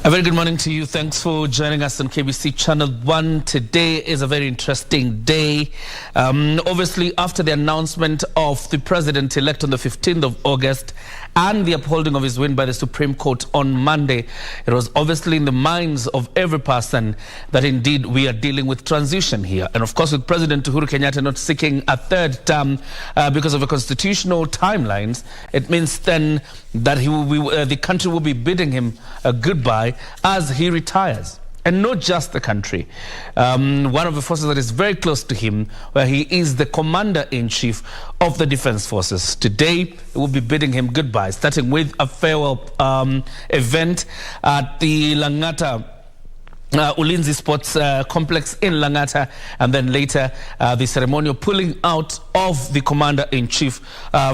A very good morning to you. Thanks for joining us on KBC Channel 1. Today is a very interesting day. Obviously, after the announcement of the president-elect on the 15th of August and the upholding of his win by the Supreme Court on Monday, it was obviously in the minds of every person that indeed we are dealing with transition here. And of course, with President Uhuru Kenyatta not seeking a third term because of the constitutional timelines, it means then that the country will be bidding him goodbye as he retires. And not just the country. One of the forces that is very close to him, where he is the commander-in-chief of the defense forces. Today, we will be bidding him goodbye, starting with a farewell event at the Langata Ulinzi Sports Complex in Langata, and then later the ceremonial pulling out of the commander-in-chief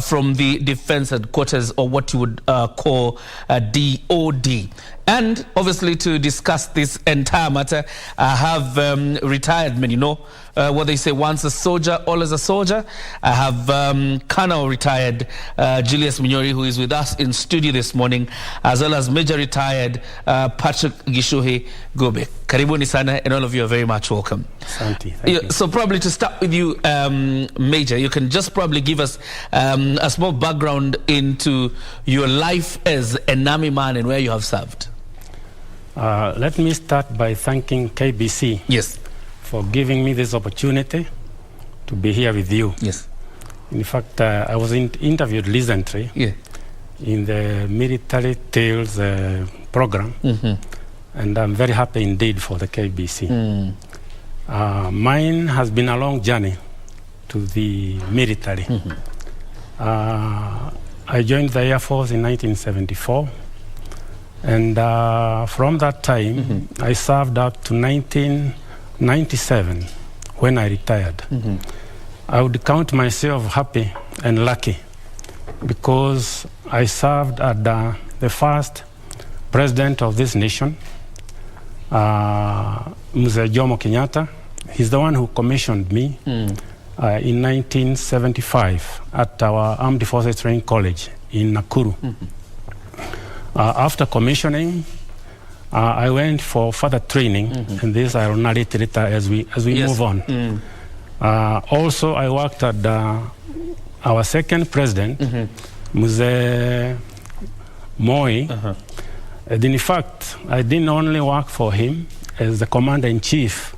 from the defense headquarters, or what you would call DOD. And obviously, to discuss this entire matter, I have retired men, what they say, once a soldier, always a soldier. I have Colonel retired Julius Minyori, who is with us in studio this morning, as well as Major retired Patrick Gishuhi Gobe. Karibuni sana, and all of you are very much welcome. Thank you. So probably to start with you, Major, you can just probably give us a small background into your life as an army man and where you have served. Let me start by thanking KBC. Yes. For giving me this opportunity to be here with you. Yes. In fact, I was interviewed recently in the Military Tales program, and I'm very happy indeed for the KBC. Mine has been a long journey to the military. I joined the Air Force in 1974, and from that time, I served up to 1997 when I retired. I would count myself happy and lucky because I served at the first president of this nation, Mr. Jomo Kenyatta. He's the one who commissioned me in 1975 at our Armed Forces Training College in Nakuru. After commissioning, I went for further training, and this I will narrate later as we move on. Also, I worked at our second president, Mzee Moi. And in fact, I didn't only work for him as the commander-in-chief.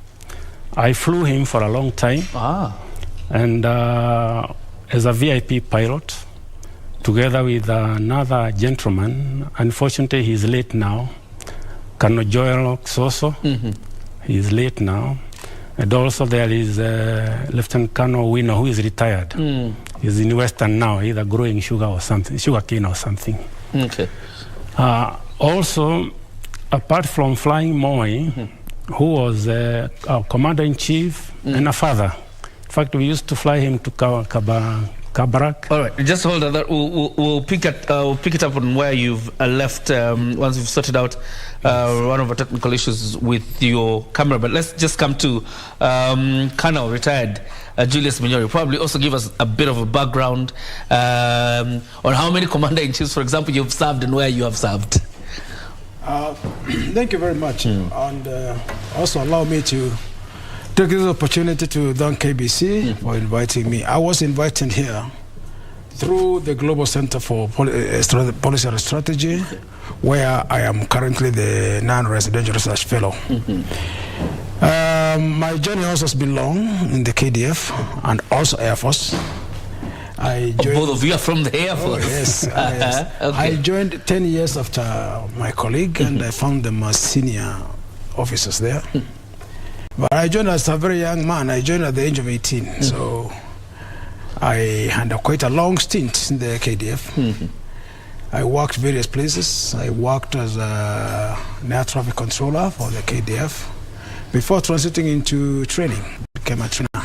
I flew him for a long time, and as a VIP pilot, together with another gentleman. Unfortunately, he's late now. Colonel Joel Soso, he's late now. And also there is Lieutenant Colonel Wino, who is retired. He's in Western now, either growing sugar or something, sugar cane or something. Okay. Also, apart from flying Moi, who was our commander-in-chief and a father. In fact, we used to fly him to Kabarak. All right, just hold on. We'll pick it up on where you've left once we've sorted out one of the technical issues with your camera. But let's just come to Colonel retired Julius Minyori. Probably also give us a bit of a background on how many commander-in-chiefs, for example, you've served and where you have served. Thank you very much, and also allow me to take this opportunity to thank KBC for inviting me. I was invited here through the Global Center for Policy and Strategy, where I am currently the non-residential research fellow. My journey also has been long in the KDF and also Air Force. Both of you are from the Air Force? Oh, yes. Yes. Okay. I joined 10 years after my colleague, and I found them as senior officers there. But I joined as a very young man. I joined at the age of 18. So I had quite a long stint in the KDF. I worked various places. I worked as a air traffic controller for the KDF before transiting into training. Became a trainer.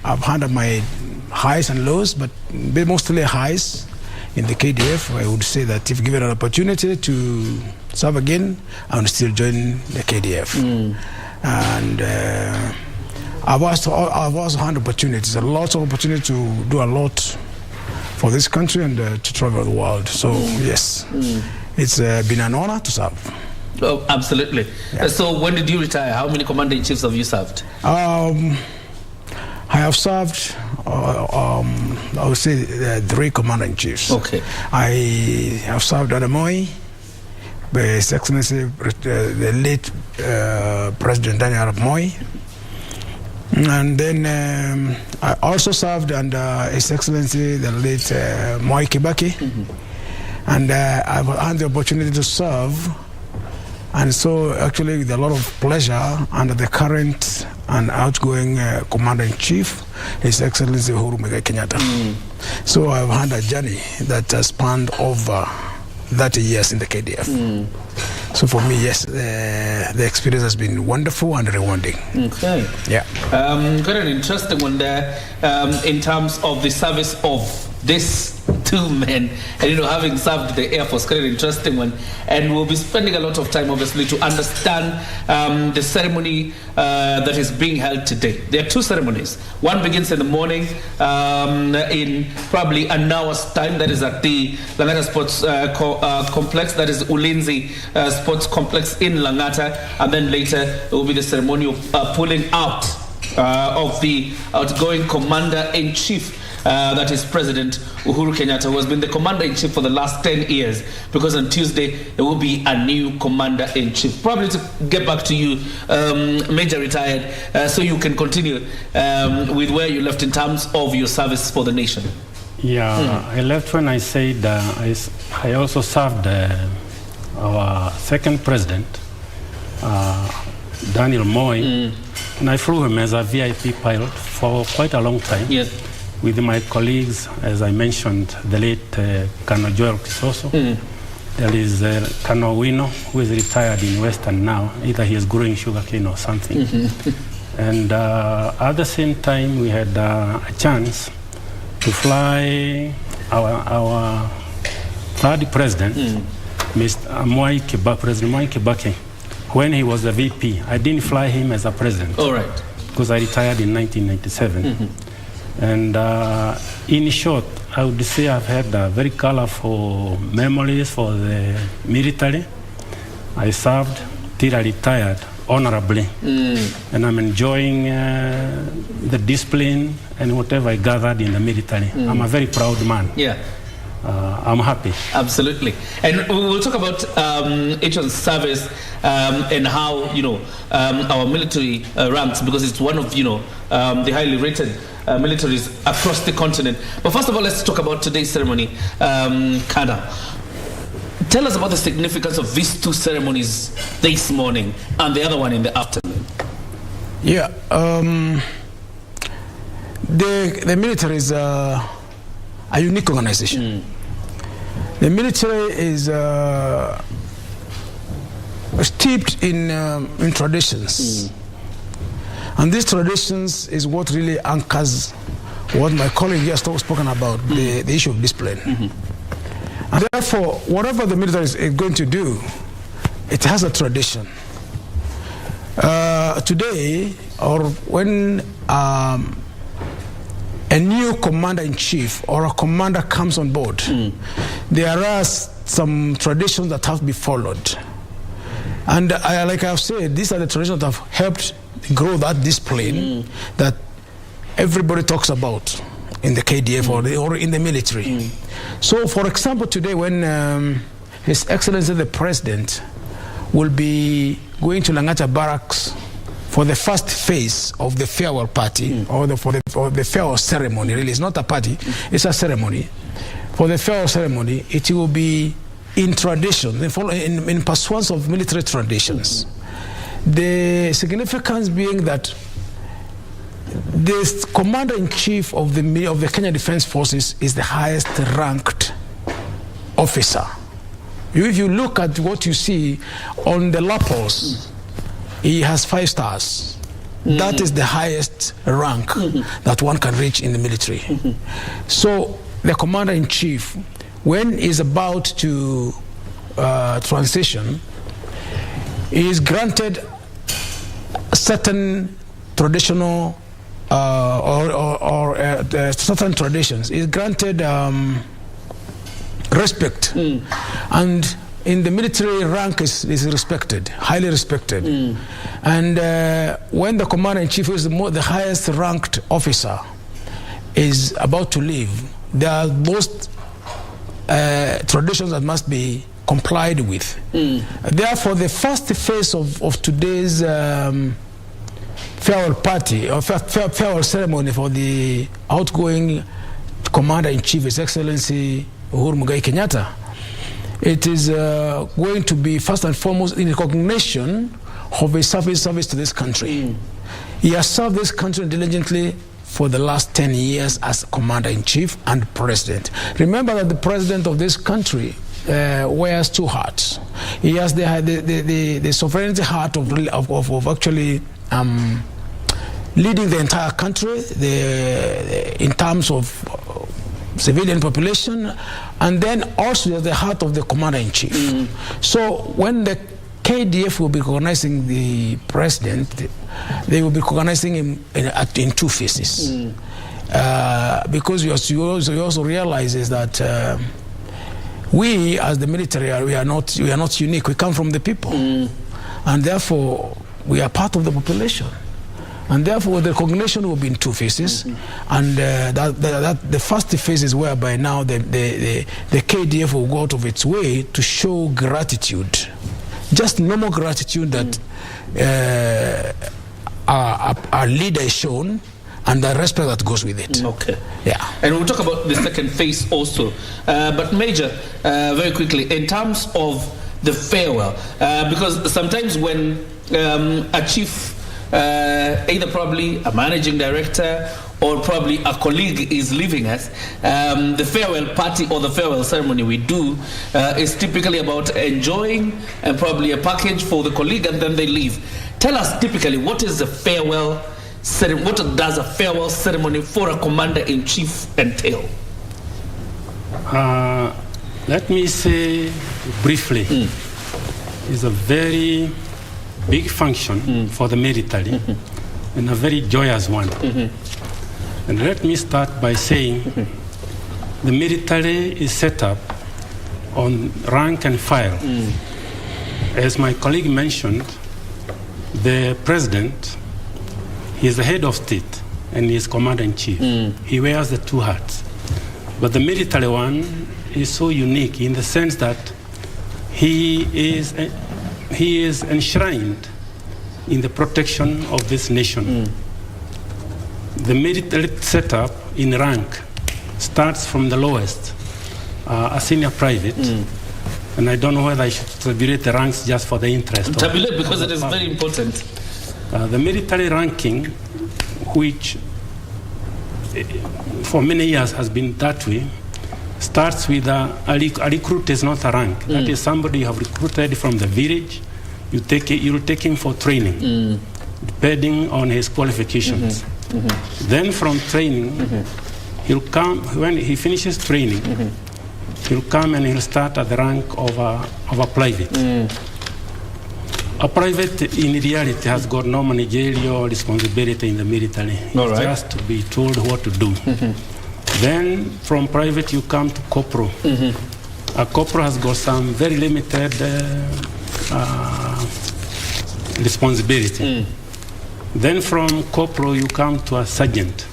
I've had my highs and lows, but mostly highs in the KDF. I would say that if given an opportunity to serve again, I would still join the KDF. And I've also had opportunities, a lot of opportunity to do a lot for this country and to travel the world. So yes, It's been an honor to serve. Oh, absolutely. Yeah. So when did you retire? How many commander-in-chiefs have you served? I have served, I would say, 3 commander-in-chiefs. Okay. I have served under Moi, His Excellency, the late President Daniel Arap Moi. And then I also served under His Excellency, the late Moi Kibaki. And I've had the opportunity to serve, and so actually with a lot of pleasure, under the current and outgoing Commander-in-Chief, His Excellency Uhuru Kenyatta. So I've had a journey that has spanned over 30 years in the KDF. So for me, yes, the experience has been wonderful and rewarding. Okay. Yeah. Got an interesting one there in terms of the service of these 2 men, and having served the Air Force, quite an interesting one. And we'll be spending a lot of time, obviously, to understand the ceremony that is being held today. There are 2 ceremonies. One begins in the morning, in probably an hour's time. That is at the Langata Sports Complex. That is Ulinzi Sports Complex in Langata. And then later, there will be the ceremony of pulling out of the outgoing Commander-in-Chief. That is President Uhuru Kenyatta, who has been the Commander-in-Chief for the last 10 years, because on Tuesday there will be a new Commander-in-Chief. Probably to get back to you, Major Retired, so you can continue with where you left in terms of your service for the nation. Yeah, I left when I said I also served our second president, Daniel Moi, and I flew him as a VIP pilot for quite a long time. Yes. With my colleagues, as I mentioned, the late Colonel Joel Kisoso. There is Colonel Wino, who is retired in Western now. Either he is growing sugarcane or something. And at the same time, we had a chance to fly our third president, Mr. President Moi Kibaki, when he was the VP. I didn't fly him as a president. All right. Because I retired in 1997. And in short, I would say I've had very colorful memories for the military. I served till I retired honorably. And I'm enjoying the discipline and whatever I gathered in the military. I'm a very proud man. Yeah. I'm happy. Absolutely. And we'll talk about each one's service and how, our military ranks, because it's one of, the highly rated militaries across the continent. But first of all, let's talk about today's ceremony. Kana, tell us about the significance of these 2 ceremonies this morning and the other one in the afternoon. Yeah. The military is a unique organization. The military is steeped in traditions. And these traditions is what really anchors what my colleague here has spoken about, the issue of discipline. And therefore, whatever the military is going to do, it has a tradition. Today, or when a new commander-in-chief or a commander comes on board, there are some traditions that have to be followed. And like I've said, these are the traditions that have helped grow that discipline that everybody talks about in the KDF or in the military. So, for example, today when His Excellency the President will be going to Langata Barracks for the first phase of the farewell party, or the farewell ceremony, really, it's not a party, it's a ceremony. For the farewell ceremony, it will be in tradition, in pursuance of military traditions. The significance being that the commander-in-chief of the Kenya Defense Forces is the highest ranked officer. If you look at what you see on the lapels, he has 5 stars. That is the highest rank that one can reach in the military. So the commander-in-chief, when he's about to transition, he is granted certain traditional certain traditions. He is granted respect, and in the military, rank is respected, highly respected. And when the commander-in-chief, who is the highest ranked officer, is about to leave, there are most traditions that must be complied with. Therefore, the first phase of today's farewell party, or farewell ceremony for the outgoing Commander-in-Chief, His Excellency Uhuru Kenyatta, it is going to be first and foremost in recognition of his service to this country. He has served this country diligently for the last 10 years as Commander-in-Chief and President. Remember that the President of this country wears two hats. He has the sovereignty hat of actually leading the entire country in terms of civilian population, and then also the heart of the Commander-in-Chief. So when the KDF will be recognizing the President, they will be recognizing him in two phases. Because you also realize is that we as the military, we are not unique. We come from the people, and therefore we are part of the population. And therefore, the recognition will be in two phases, and the first phase is whereby now the KDF will go out of its way to show gratitude, just normal gratitude that our leader is shown, and the respect that goes with it. Okay. Yeah. And we'll talk about the second phase also. But Major, very quickly, in terms of the farewell, because sometimes when a chief, either probably a managing director or probably a colleague is leaving us, the farewell party or the farewell ceremony we do is typically about enjoying and probably a package for the colleague, and then they leave. Tell us typically, what is the farewell ceremony? What does a farewell ceremony for a commander-in-chief entail? Let me say briefly, it's a very big function for the military, and a very joyous one. And let me start by saying the military is set up on rank and file. As my colleague mentioned, the president, he is the head of state and he is commander-in-chief. He wears the two hats. But the military one is so unique in the sense that he is enshrined in the protection of this nation. The military setup in rank starts from the lowest, a senior private, and I don't know whether I should tabulate the ranks just for the interest. Tabulate, because it is very important. The military ranking, which for many years has been that way, starts with a recruit is not a rank. That is somebody you have recruited from the village. You will take him for training, depending on his qualifications. Then from training, he'll come, when he finishes training, he'll come and he'll start at the rank of a private. A private in reality has got no managerial responsibility in the military. It's just to be told what to do. Then from private you come to corporal. A corporal has got some very limited responsibility. Then from corporal you come to a sergeant.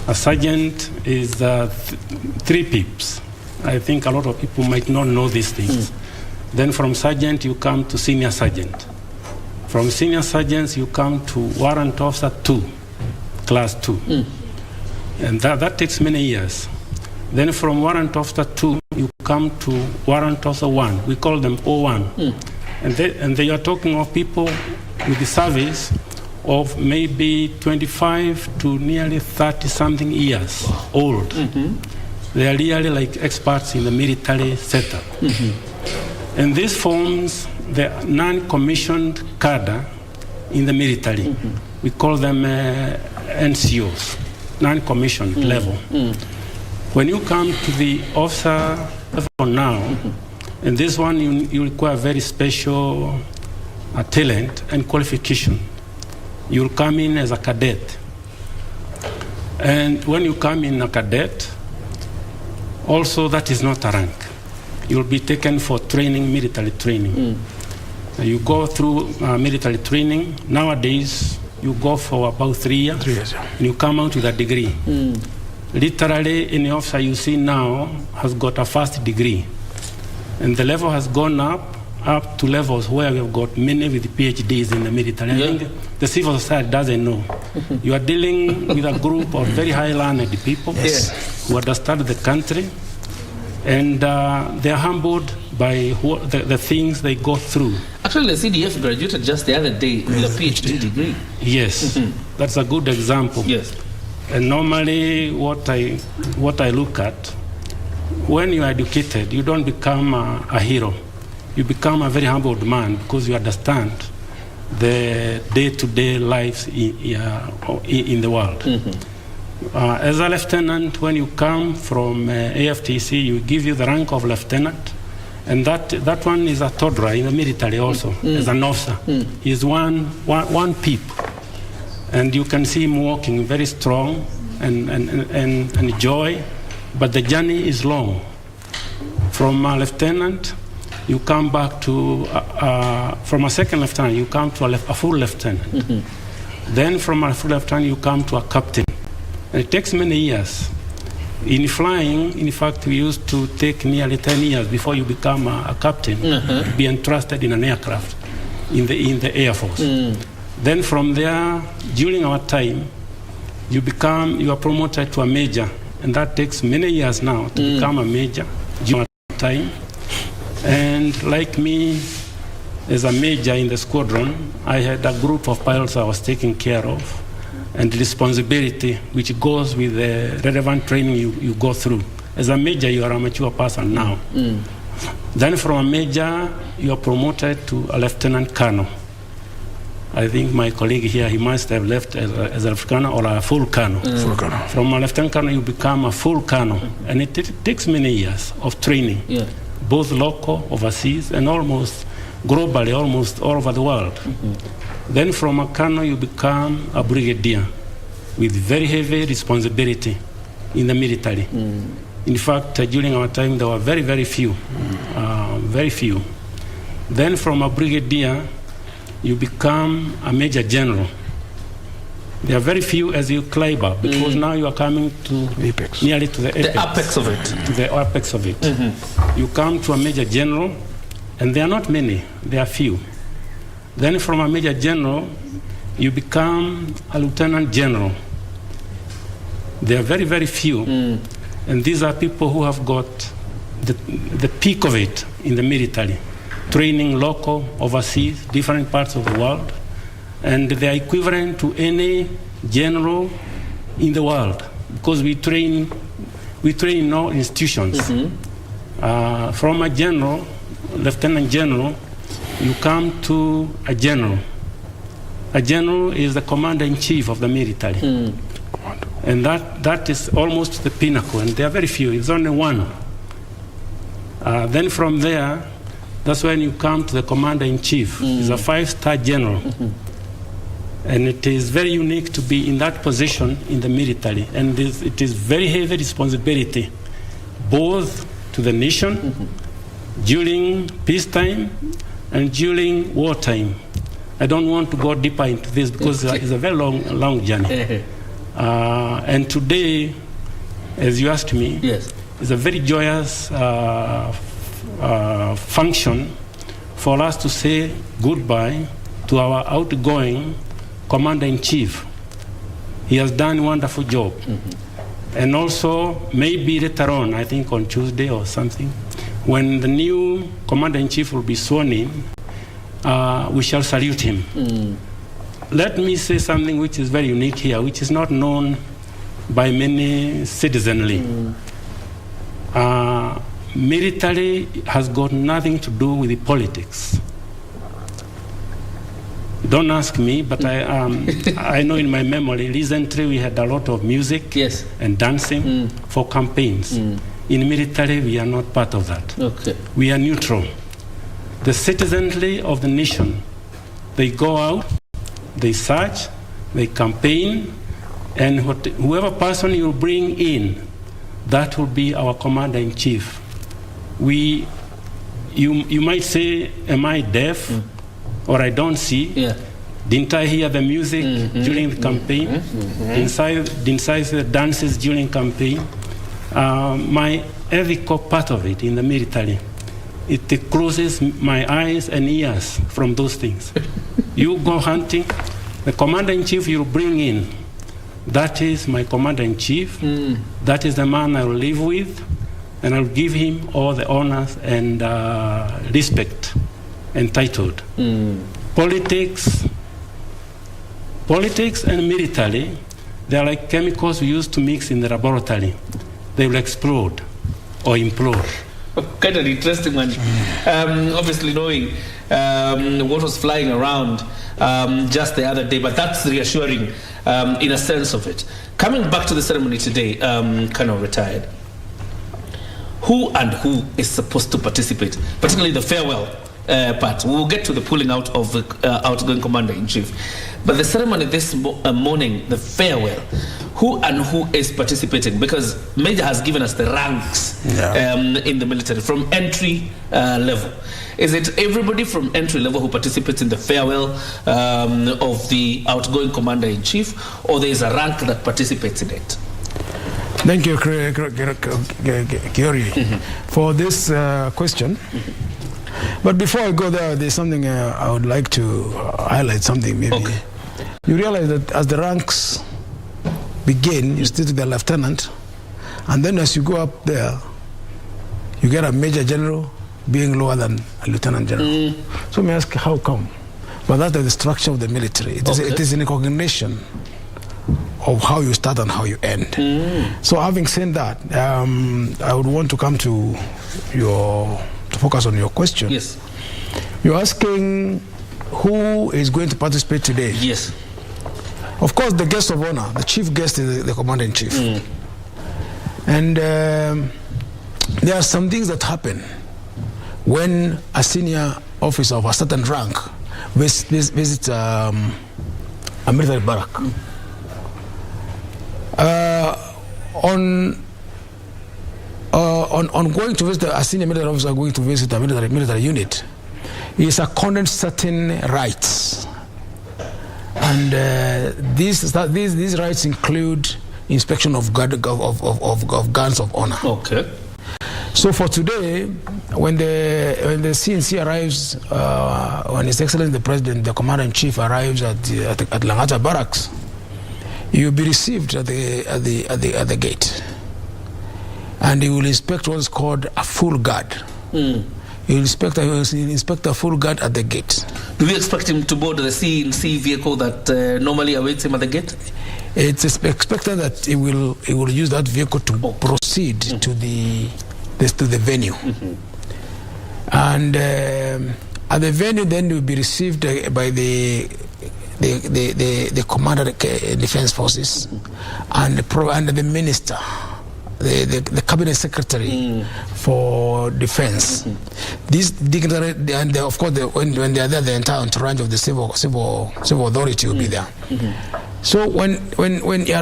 A sergeant is 3 pips. I think a lot of people might not know these things. Then from sergeant you come to senior sergeant. From senior sergeants you come to warrant officer 2, class 2. And that takes many years. Then from warrant officer 2 you come to warrant officer 1. We call them O1. And they are talking of people with the service of maybe 25 to nearly 30-something years old. They are really like experts in the military setup. And this forms the non-commissioned cadre in the military. We call them NCOs, non-commissioned level. When you come to the officer level now, and this one you require very special talent and qualification. You'll come in as a cadet. And when you come in a cadet, also that is not a rank. you'll be taken for training, military training. You go through military training. Nowadays, you go for about 3 years. 3 years, yeah. And you come out with a degree. Literally, any officer you see now has got a first degree. And the level has gone up to levels where we have got many with PhDs in the military. Yeah. I think the civil society doesn't know. You are dealing with a group of very high learned people who understand the country, and they are humbled by the things they go through. Actually, the CDF graduated just the other day with a PhD degree. Yes, that's a good example. Yes. And normally what I look at, when you are educated, you don't become a hero. You become a very humbled man because you understand the day-to-day lives in the world. As a lieutenant, when you come from AFTC, you give you the rank of lieutenant, and that one is a toddler in the military also, as an officer. He's one peep, and you can see him walking very strong and joy, but the journey is long. From a lieutenant, you come back to, from a second lieutenant, you come to a full lieutenant. Then from a full lieutenant, you come to a captain. And it takes many years. In flying, in fact, we used to take nearly 10 years before you become a captain, to be entrusted in an aircraft, in the Air Force. Then from there, during our time, you are promoted to a major, and that takes many years now to become a major during our time. And like me, as a major in the squadron, I had a group of pilots I was taking care of, and responsibility which goes with the relevant training you go through. As a major, you are a mature person now. Then from a major, you are promoted to a lieutenant colonel. I think my colleague here, he must have left as a lieutenant or a full colonel. Full colonel. From a lieutenant colonel, you become a full colonel. And it takes many years of training, both local, overseas, and almost globally, almost all over the world. Then from a colonel, you become a brigadier with very heavy responsibility in the military. In fact, during our time, there were very, very few. Very few. Then from a brigadier, you become a major general. There are very few as you climb up, because now you are coming to Apex. Nearly to the apex of it. To the apex of it. You come to a major general, and there are not many, there are few. Then from a major general, you become a lieutenant general. There are very, very few. And these are people who have got the peak of it in the military, training local, overseas, different parts of the world. And they are equivalent to any general in the world, because we train in all institutions. From a general, lieutenant general, you come to a general. A general is the commander-in-chief of the military. And that is almost the pinnacle, and there are very few, it's only one. Then from there, that's when you come to the commander-in-chief. He's a 5-star general. And it is very unique to be in that position in the military. And it is very heavy responsibility, both to the nation, during peacetime and during wartime. I don't want to go deeper into this because it's a very long journey. And today, as you asked me, it's a very joyous function for us to say goodbye to our outgoing commander-in-chief. He has done a wonderful job. And also, maybe later on, I think on Tuesday or something, when the new commander-in-chief will be sworn in, we shall salute him. Let me say something which is very unique here, which is not known by many citizenly. Military has got nothing to do with the politics. Don't ask me, but I know in my memory, recently we had a lot of music and dancing for campaigns. In military, we are not part of that. We are neutral. The citizenry of the nation, they go out, they search, they campaign, and whoever person you bring in, that will be our commander-in-chief. We you might say, am I deaf or I don't see? Yeah. Didn't I hear the music during the campaign? Didn't I see the dances during campaign? My ethical part of it in the military, it closes my eyes and ears from those things. You go hunting, the commander-in-chief you bring in, that is my commander-in-chief. That is the man I will live with, and I'll give him all the honors and respect entitled. Politics and military, they are like chemicals we used to mix in the laboratory. They will explode or implode. Kind of interesting one. Obviously knowing what was flying around just the other day, but that's reassuring in a sense of it. Coming back to the ceremony today, kind of retired. Who is supposed to participate, particularly the farewell part? We'll get to the pulling out of the outgoing commander-in-chief. But the ceremony this morning, the farewell, who is participating? Because Major has given us the ranks in the military from entry level. Is it everybody from entry level who participates in the farewell of the outgoing commander-in-chief, or there is a rank that participates in it? Thank you, Kiori, for this question. But before I go there, there's something I would like to highlight something maybe. Okay. You realize that as the ranks begin, you start with the lieutenant, and then as you go up there, you get a major general being lower than a lieutenant general. So may I ask, how come? But that's the structure of the military. It is in recognition of how you start and how you end. So having said that, I would want to come to focus on your question. Yes. You're asking who is going to participate today? Yes. Of course, the guest of honor, the chief guest is the commander-in-chief. And there are some things that happen when a senior officer of a certain rank visits a military barrack. On going to visit a senior military officer going to visit a military unit, he is accorded certain rights, and these rights include inspection of guns of honor. Okay. So for today, when the CNC arrives, when His Excellency the President, the Commander-in-Chief arrives at Langata Barracks, he will be received at the gate, and he will inspect what is called a full guard. He will inspect a full guard at the gate. Do we expect him to board the CNC vehicle that normally awaits him at the gate? It's expected that he will use that vehicle to proceed to the venue, and at the venue then he will be received by the commander of the defense forces and the minister, the cabinet secretary for defense. These dignitary, and of course when they are there, the entire entourage of the civil authority will be there. So when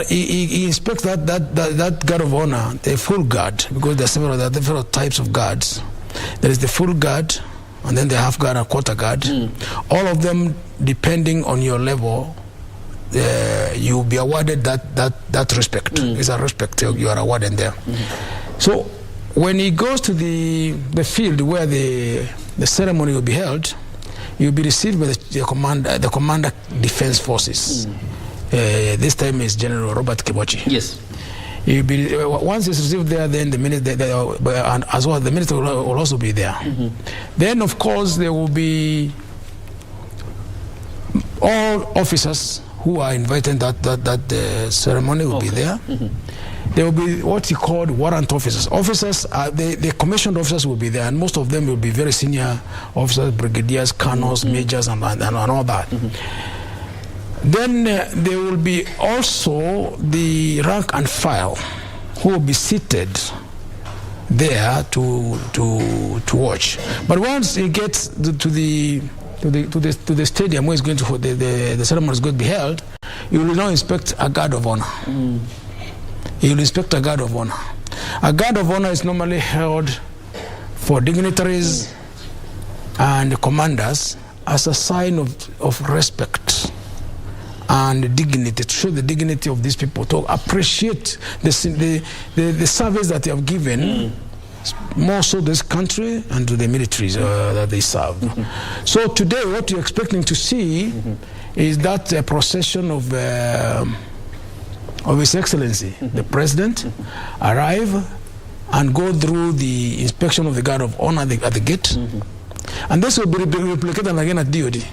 he inspects that guard of honor, the full guard, because there are several types of guards. There is the full guard, and then the half guard and quarter guard. All of them, depending on your level, you'll be awarded that respect. It's a respect you are awarded there. So when he goes to the field where the ceremony will be held, you'll be received by the commander defense forces. This time is General Robert Kibochi. Yes. Once it's received there, then the minister, and as well the minister will also be there. Then of course there will be all officers who are invited that ceremony will be there. There will be what you call warrant officers. The commissioned officers will be there, and most of them will be very senior officers, brigadiers, colonels, majors, and all that. Then there will be also the rank and file who will be seated there to watch. But once he gets to the stadium where it's going to the ceremony is going to be held, he will now inspect a guard of honor. He will inspect a guard of honor. A guard of honor is normally held for dignitaries and commanders as a sign of respect and dignity, to show the dignity of these people, to appreciate the service that they have given, more so this country and to the militaries that they serve. So today what you're expecting to see is that procession of His Excellency, the President, arrive and go through the inspection of the guard of honor at the gate. And this will be replicated again at DOD.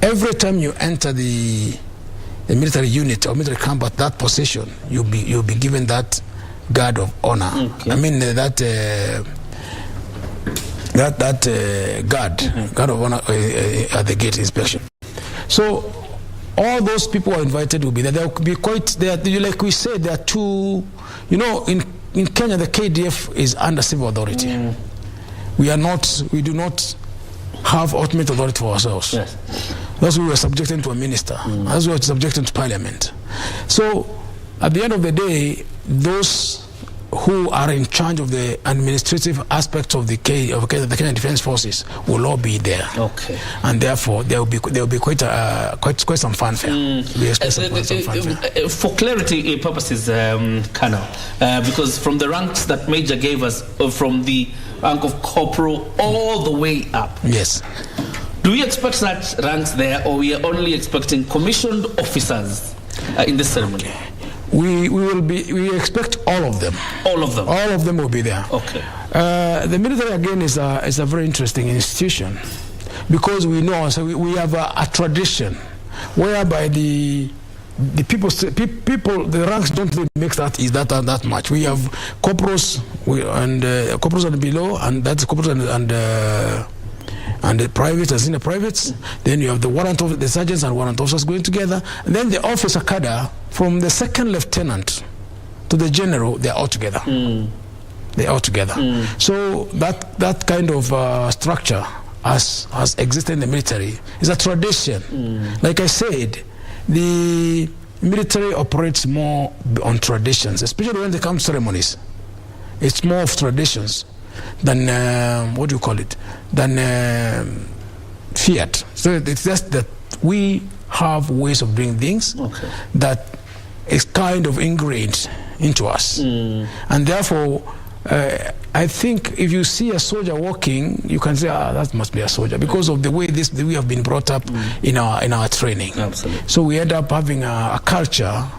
Every time you enter the military unit or military camp at that position, you'll be given that guard of honor. I mean guard of honor at the gate inspection. So all those people are invited will be there. They'll be quite there. Like we said, there are two. You know, in Kenya, the KDF is under civil authority. We do not have ultimate authority for ourselves. Yes. That's why we were subjecting to a minister. That's why we were subjecting to parliament. So at the end of the day, those who are in charge of the administrative aspects of the Kenya Defense Forces will all be there. Okay. And therefore there will be quite some fanfare. We expect some fanfare. For clarity purposes, Colonel, because from the ranks that Major gave us, from the rank of corporal all the way up. Yes. Do we expect such ranks there, or we are only expecting commissioned officers in this ceremony? Okay. We expect all of them. All of them? All of them will be there. Okay. The military again is a very interesting institution, because we know, so we have a tradition whereby the people, the ranks don't really mix that much. We have corporals and corporals and below, and that's corporals and the privates and senior privates. Then you have the sergeants and warrant officers going together, and then the officer cadre from the second lieutenant to the general, they're all together. They're all together. So that kind of structure has existed in the military. It's a tradition. Like I said, the military operates more on traditions, especially when they come to ceremonies. It's more of traditions than than fiat. So it's just that we have ways of doing things that is kind of ingrained into us, and therefore I think if you see a soldier walking, you can say, that must be a soldier, because of the way we have been brought up in our training. Absolutely. So we end up having a culture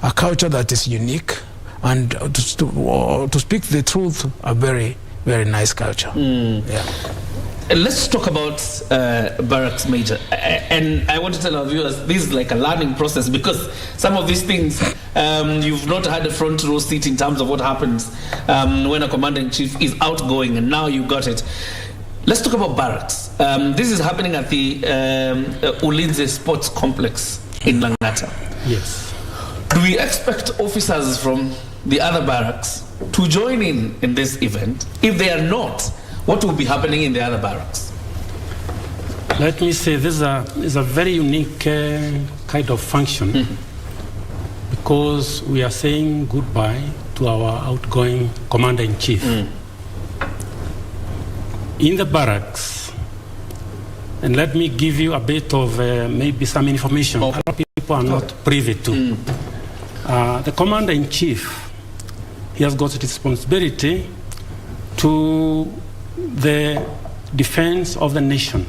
that is unique, and to speak the truth, a very, very nice culture. Yeah. Let's talk about barracks, Major. And I want to tell our viewers, this is like a learning process, because some of these things you've not had a front row seat in terms of what happens when a commander-in-chief is outgoing, and now you got it. Let's talk about barracks. This is happening at the Ulinzi Sports Complex in Langata. Yes. Do we expect officers from the other barracks to join in this event? If they are not, what will be happening in the other barracks? Let me say, this is a very unique kind of function, because we are saying goodbye to our outgoing commander-in-chief. In the barracks, and let me give you a bit of maybe some information a lot of people are not privy to. The commander-in-chief, he has got responsibility to the defense of the nation.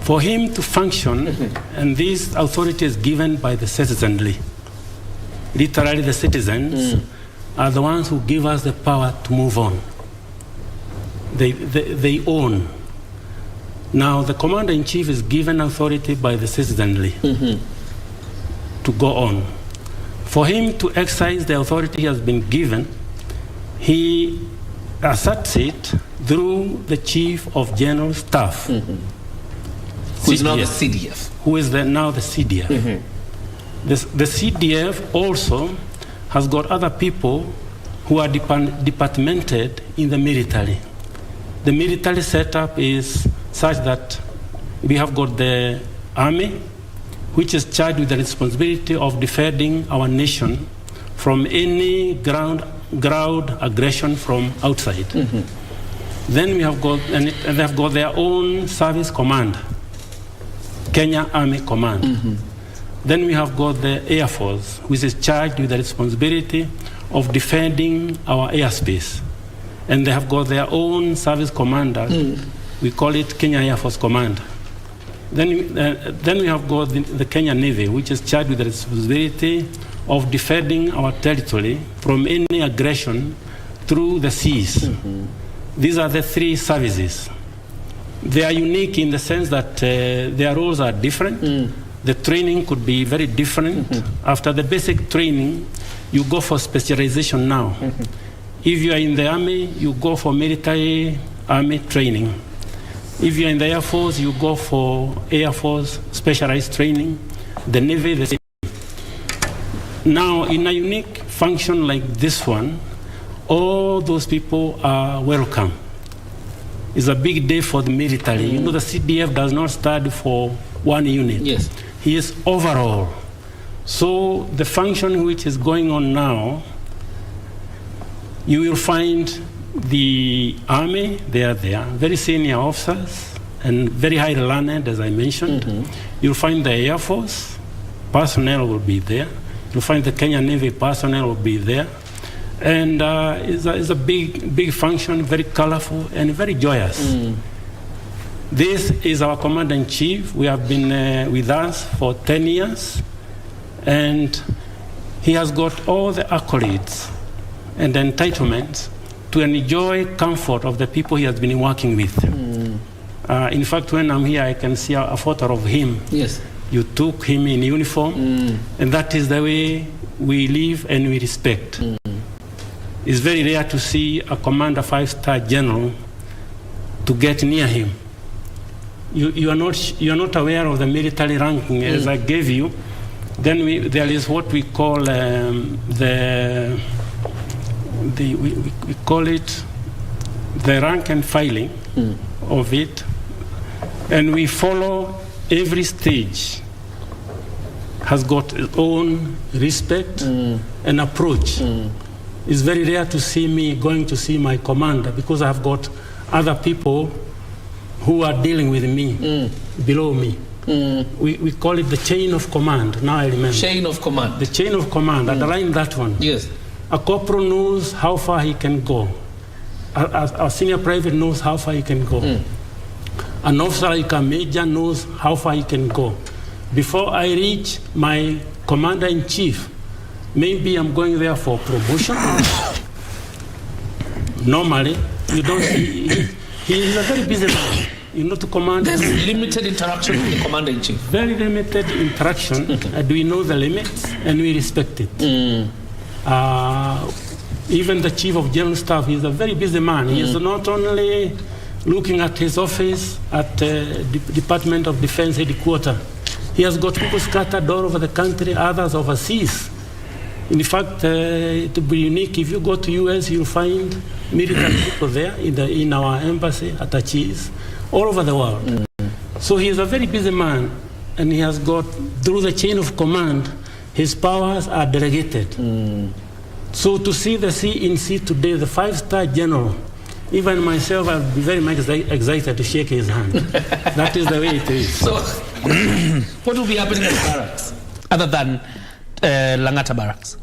For him to function, and this authority is given by the citizenry. Literally, the citizens are the ones who give us the power to move on. They own. Now, the commander-in-chief is given authority by the citizenry to go on. For him to exercise the authority he has been given, he asserts it through the Chief of General Staff. Who is now the CDF. Who is now the CDF. The CDF also has got other people who are departmented in the military. The military setup is such that we have got the army, which is charged with the responsibility of defending our nation from any ground aggression from outside. Then we have got, and they have got their own service command, Kenya Army Command. Then we have got the Air Force, which is charged with the responsibility of defending our airspace. And they have got their own service commander. We call it Kenya Air Force Command. Then we have got the Kenya Navy, which is charged with the responsibility of defending our territory from any aggression through the seas. These are the three services. They are unique in the sense that their roles are different. The training could be very different. After the basic training, you go for specialization now. If you are in the Army, you go for military Army training. If you are in the Air Force, you go for Air Force specialized training. The Navy, the same. Now, in a unique function like this one, all those people are welcome. It's a big day for the military. You know, the CDF does not study for one unit. Yes. He is overall. So the function which is going on now, you will find the Army, they are there, very senior officers and very high learned, as I mentioned. You'll find the Air Force personnel will be there. You'll find the Kenya Navy personnel will be there. And it's a big function, very colorful and very joyous. This is our Commander-in-Chief. We have been with us for 10 years. And he has got all the accolades and the entitlements to enjoy comfort of the people he has been working with. In fact, when I'm here, I can see a photo of him. Yes. You took him in uniform, and that is the way we live and we respect. It's very rare to see a commander, 5-star general, to get near him. You are not aware of the military ranking as I gave you. Then there is what we call we call it the rank and filing of it, and we follow every stage has got its own respect and approach. It's very rare to see me going to see my commander because I have got other people who are dealing with me below me. We call it the chain of command. Now I remember. Chain of command. The chain of command. Underline that one. Yes. A corporal knows how far he can go. A senior private knows how far he can go. An officer like a major knows how far he can go. Before I reach my commander-in-chief, maybe I'm going there for promotion. Normally, you don't see. He is a very busy man. You know, to command. There's limited interaction with the commander-in-chief. Very limited interaction. We know the limits and we respect it. Even the chief of general staff, he's a very busy man. He is not only looking at his office at the Department of Defense headquarters. He has got people scattered all over the country, others overseas. In fact, it will be unique. If you go to US, you'll find military people there in our embassy, attaches, all over the world. So he is a very busy man, and he has got, through the chain of command, his powers are delegated. So to see the CNC today, the 5-star general, even myself, I'll be very much excited to shake his hand. That is the way it is. So, what will be happening at barracks, other than Langata barracks?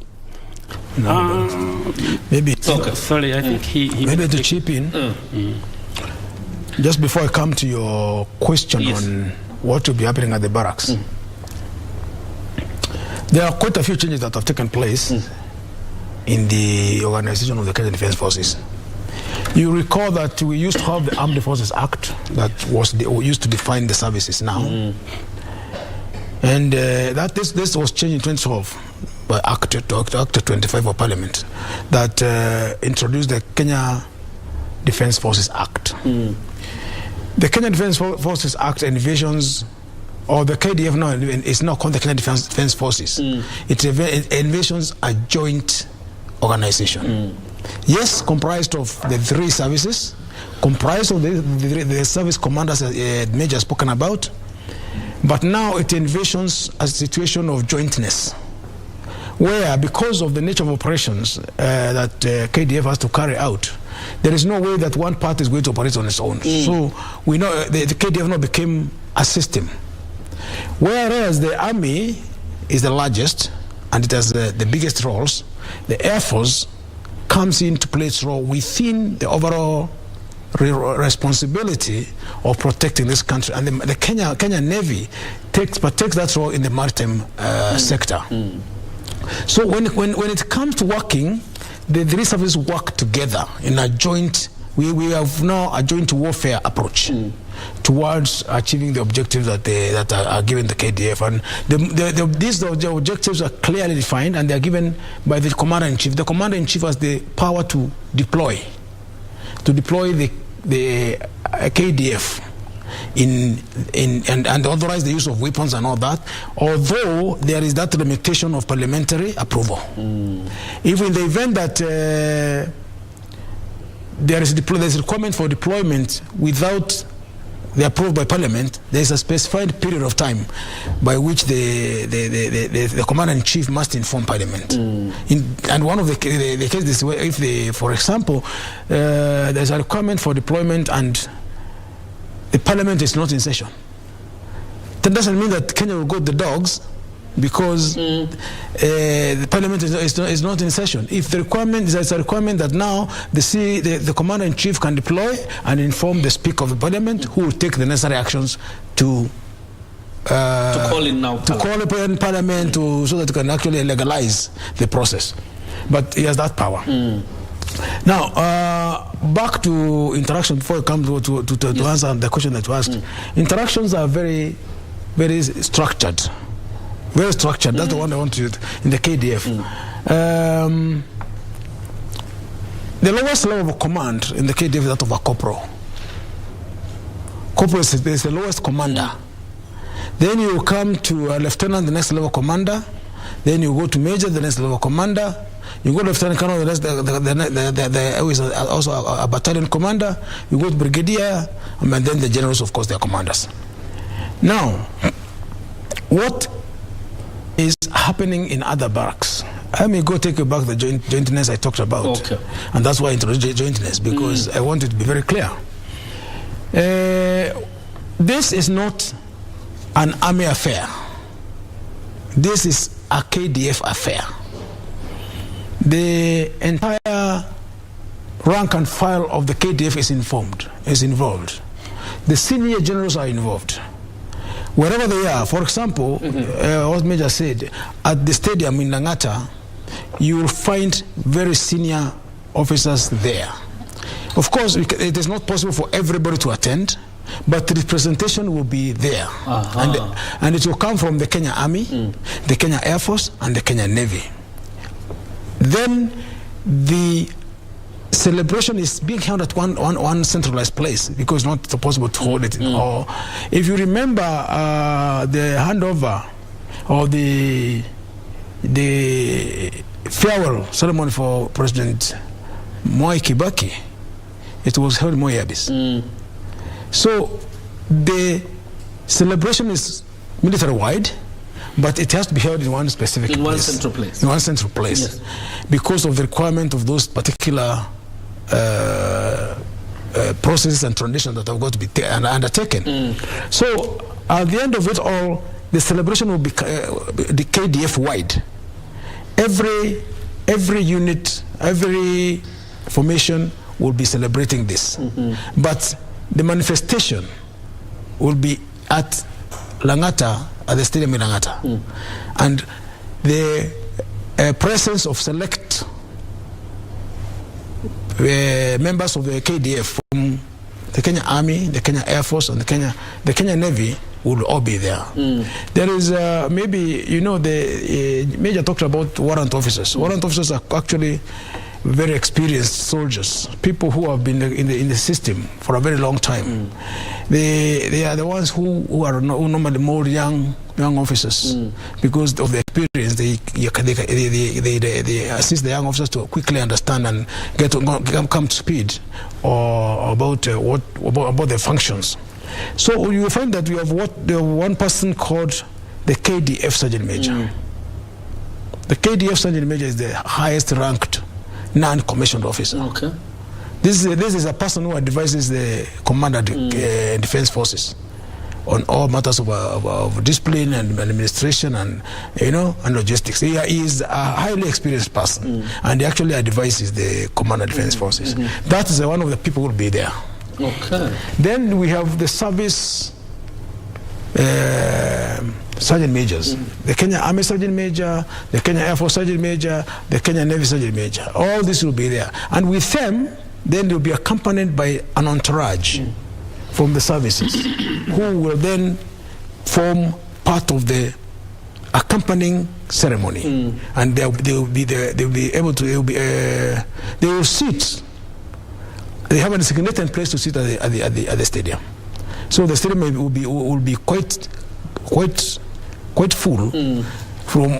Maybe. Sorry, I think he maybe to chip in. Just before I come to your question on what will be happening at the barracks, there are quite a few changes that have taken place in the organization of the Kenya Defense Forces. You recall that we used to have the Armed Forces Act that used to define the services now. And that this was changed in 2012 by Act 25 of Parliament that introduced the Kenya Defense Forces Act. The Kenya Defense Forces Act envisions, or the KDF now is now called the Kenya Defense Forces. It envisions a joint organization. Yes, comprised of the 3 services, comprised of the service commanders Major spoken about, but now it envisions a situation of jointness, where because of the nature of operations that KDF has to carry out, there is no way that one party is going to operate on its own. So we know the KDF now became a system. Whereas the army is the largest and it has the biggest roles, the Air Force comes in to play its role within the overall responsibility of protecting this country, and the Kenya Navy takes that role in the maritime sector. So when it comes to working, the three services work together in a joint. We have now a joint warfare approach towards achieving the objectives that are given the KDF, and the objectives are clearly defined, and they are given by the commander-in-chief. The commander-in-chief has the power to deploy the KDF and authorize the use of weapons and all that, although there is that limitation of parliamentary approval. If in the event that there is a requirement for deployment without the approval by parliament, there is a specified period of time by which the commander-in-chief must inform parliament. And one of the cases where, if for example, there's a requirement for deployment and the parliament is not in session, that doesn't mean that Kenya will go to the dogs because the parliament is not in session. If the requirement is a requirement that now the commander-in-chief can deploy and inform the speaker of the parliament, who will take the necessary actions to call in parliament so that it can actually legalize the process. But he has that power. Now, back to interaction before you come to answer the question that you asked. Interactions are very, very structured. Very structured. That's the one I want to use in the KDF. The lowest level of command in the KDF is that of a corporal. Corporal is the lowest commander. Then you come to a lieutenant, the next level commander. Then you go to major, the next level commander. You go to lieutenant colonel, who is also a battalion commander. You go to brigadier, and then the generals, of course, they are commanders. Now, what is happening in other barracks? I may go take you back the jointness I talked about. Okay. And that's why I introduced jointness, because I want it to be very clear. This is not an army affair. This is a KDF affair. The entire rank and file of the KDF is involved. The senior generals are involved. Wherever they are, for example, what Major said, at the stadium in Langata, you will find very senior officers there. Of course, it is not possible for everybody to attend, but the representation will be there. And it will come from the Kenya Army, the Kenya Air Force, and the Kenya Navy. Then the celebration is being held at one centralized place, because it's not possible to hold it in all. If you remember the handover or the farewell ceremony for President Mwai Kibaki, it was held in Moi Abyss. So the celebration is military-wide, but it has to be held in one specific place. In one central place. Yes. Because of the requirement of those particular processes and traditions that have got to be undertaken. So at the end of it all, the celebration will be the KDF wide. Every unit, every formation will be celebrating this. But the manifestation will be at Langata, at the stadium in Langata. And the presence of select members of the KDF from the Kenya Army, the Kenya Air Force, and the Kenya Navy will all be there. There is maybe, you know, the Major talked about warrant officers. Warrant officers are actually very experienced soldiers, people who have been in the system for a very long time. They are the ones who are normally more young officers, because of the experience. They assist the young officers to quickly understand and come to speed about the functions. So you find that we have one person called the KDF Sergeant Major. The KDF Sergeant Major is the highest ranked non-commissioned officer. This is a person who advises the commander of the defense forces on all matters of discipline and administration and and logistics. He is a highly experienced person, and he actually advises the commander of defense forces. That is one of the people who will be there. Okay. Then we have the service sergeant majors, the Kenya Army Sergeant Major, the Kenya Air Force Sergeant Major, the Kenya Navy Sergeant Major. All this will be there, and with them, then they'll be accompanied by an entourage from the services, who will then form part of the accompanying ceremony, and they will sit. They have a designated place to sit at the stadium, so the stadium will be quite full, from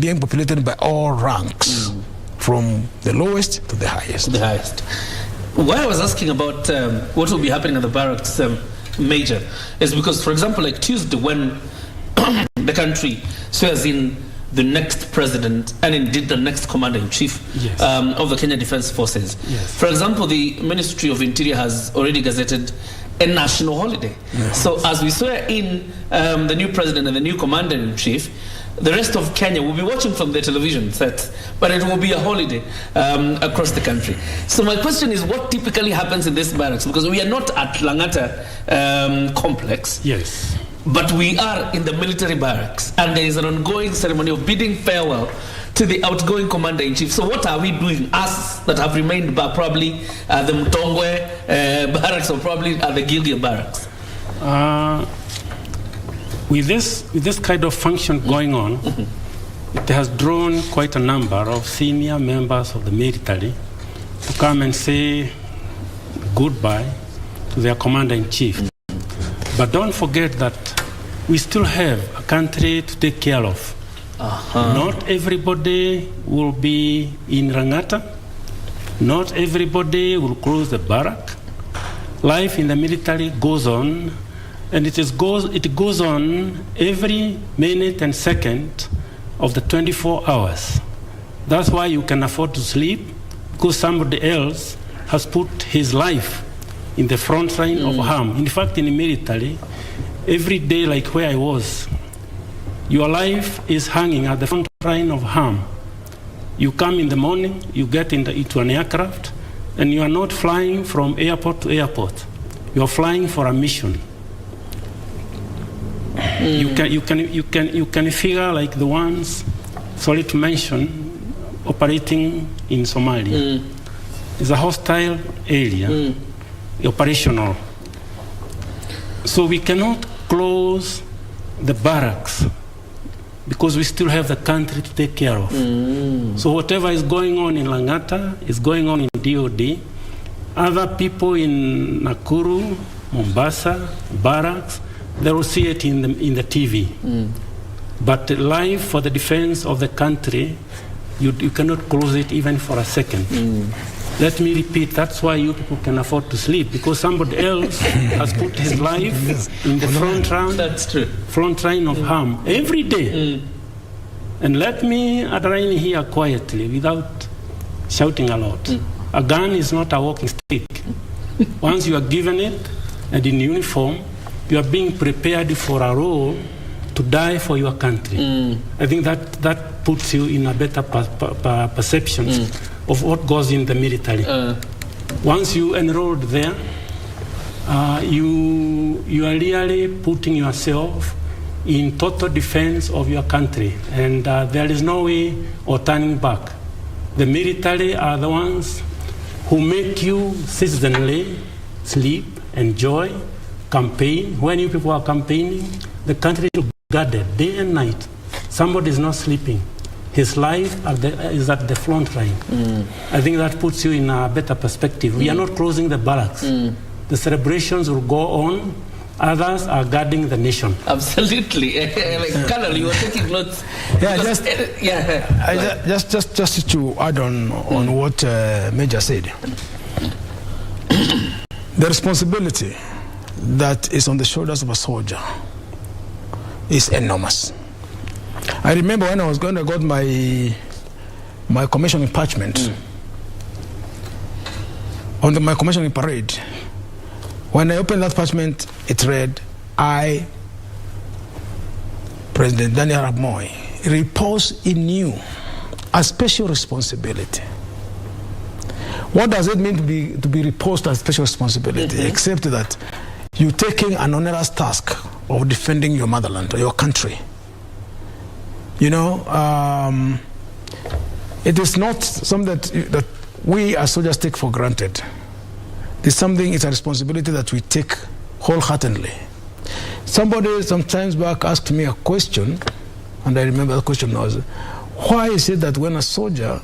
being populated by all ranks, from the lowest to the highest. Why I was asking about what will be happening at the barracks major is because, for example, like Tuesday, when the country swears in the next president and indeed the next commander-in-chief of the Kenya Defense Forces. Yes. For example, the Ministry of Interior has already gazetted a national holiday. Yes. So as we swear in the new president and the new commander-in-chief, the rest of Kenya will be watching from their television sets, but it will be a holiday across the country. So my question is, what typically happens in this barracks? Because we are not at Langata complex. Yes. But we are in the military barracks, and there is an ongoing ceremony of bidding farewell to the outgoing commander-in-chief. So what are we doing, us that have remained probably at the Mtongwe barracks or probably at the Gilgil barracks? With this kind of function going on, it has drawn quite a number of senior members of the military to come and say goodbye to their commander-in-chief. But don't forget that we still have a country to take care of. Not everybody will be in Rangata. Not everybody will close the barrack. Life in the military goes on, and it goes on every minute and second of the 24 hours. That's why you can afford to sleep, because somebody else has put his life in the front line of harm. In fact, in the military, every day, like where I was, your life is hanging at the front line of harm. You come in the morning, you get into an aircraft, and you are not flying from airport to airport. You are flying for a mission. You can figure like the ones, sorry to mention, operating in Somalia. It's a hostile area, operational. So we cannot close the barracks because we still have the country to take care of. So whatever is going on in Langata is going on in DOD. Other people in Nakuru, Mombasa, barracks, they will see it in the TV. But life for the defense of the country, you cannot close it even for a second. Let me repeat, that's why you people can afford to sleep, because somebody else has put his life in the front line of harm every day. And let me align here quietly without shouting a lot. A gun is not a walking stick. Once you are given it and in uniform, you are being prepared for a role to die for your country. I think that puts you in a better perception of what goes in the military. Once you enrolled there, you are really putting yourself in total defense of your country, and there is no way of turning back. The military are the ones who make you citizenly sleep, enjoy, campaign. When you people are campaigning, the country is guarded day and night. Somebody is not sleeping. His life is at the front line. I think that puts you in a better perspective. We are not closing the barracks. The celebrations will go on. Others are guarding the nation. Absolutely. Like, Colonel, you were taking notes. Just to add on what Major said. The responsibility that is on the shoulders of a soldier is enormous. I remember when I was going to get my commissioning parchment, on my commissioning parade, when I opened that parchment, it read, I, President Daniel Arap Moi, repose in you a special responsibility. What does it mean to be reposed as special responsibility? Except that you're taking an onerous task of defending your motherland or your country. You know, it is not something that we as soldiers take for granted. It's a responsibility that we take wholeheartedly. Somebody sometimes back asked me a question, and I remember the question was, why is it that when a soldier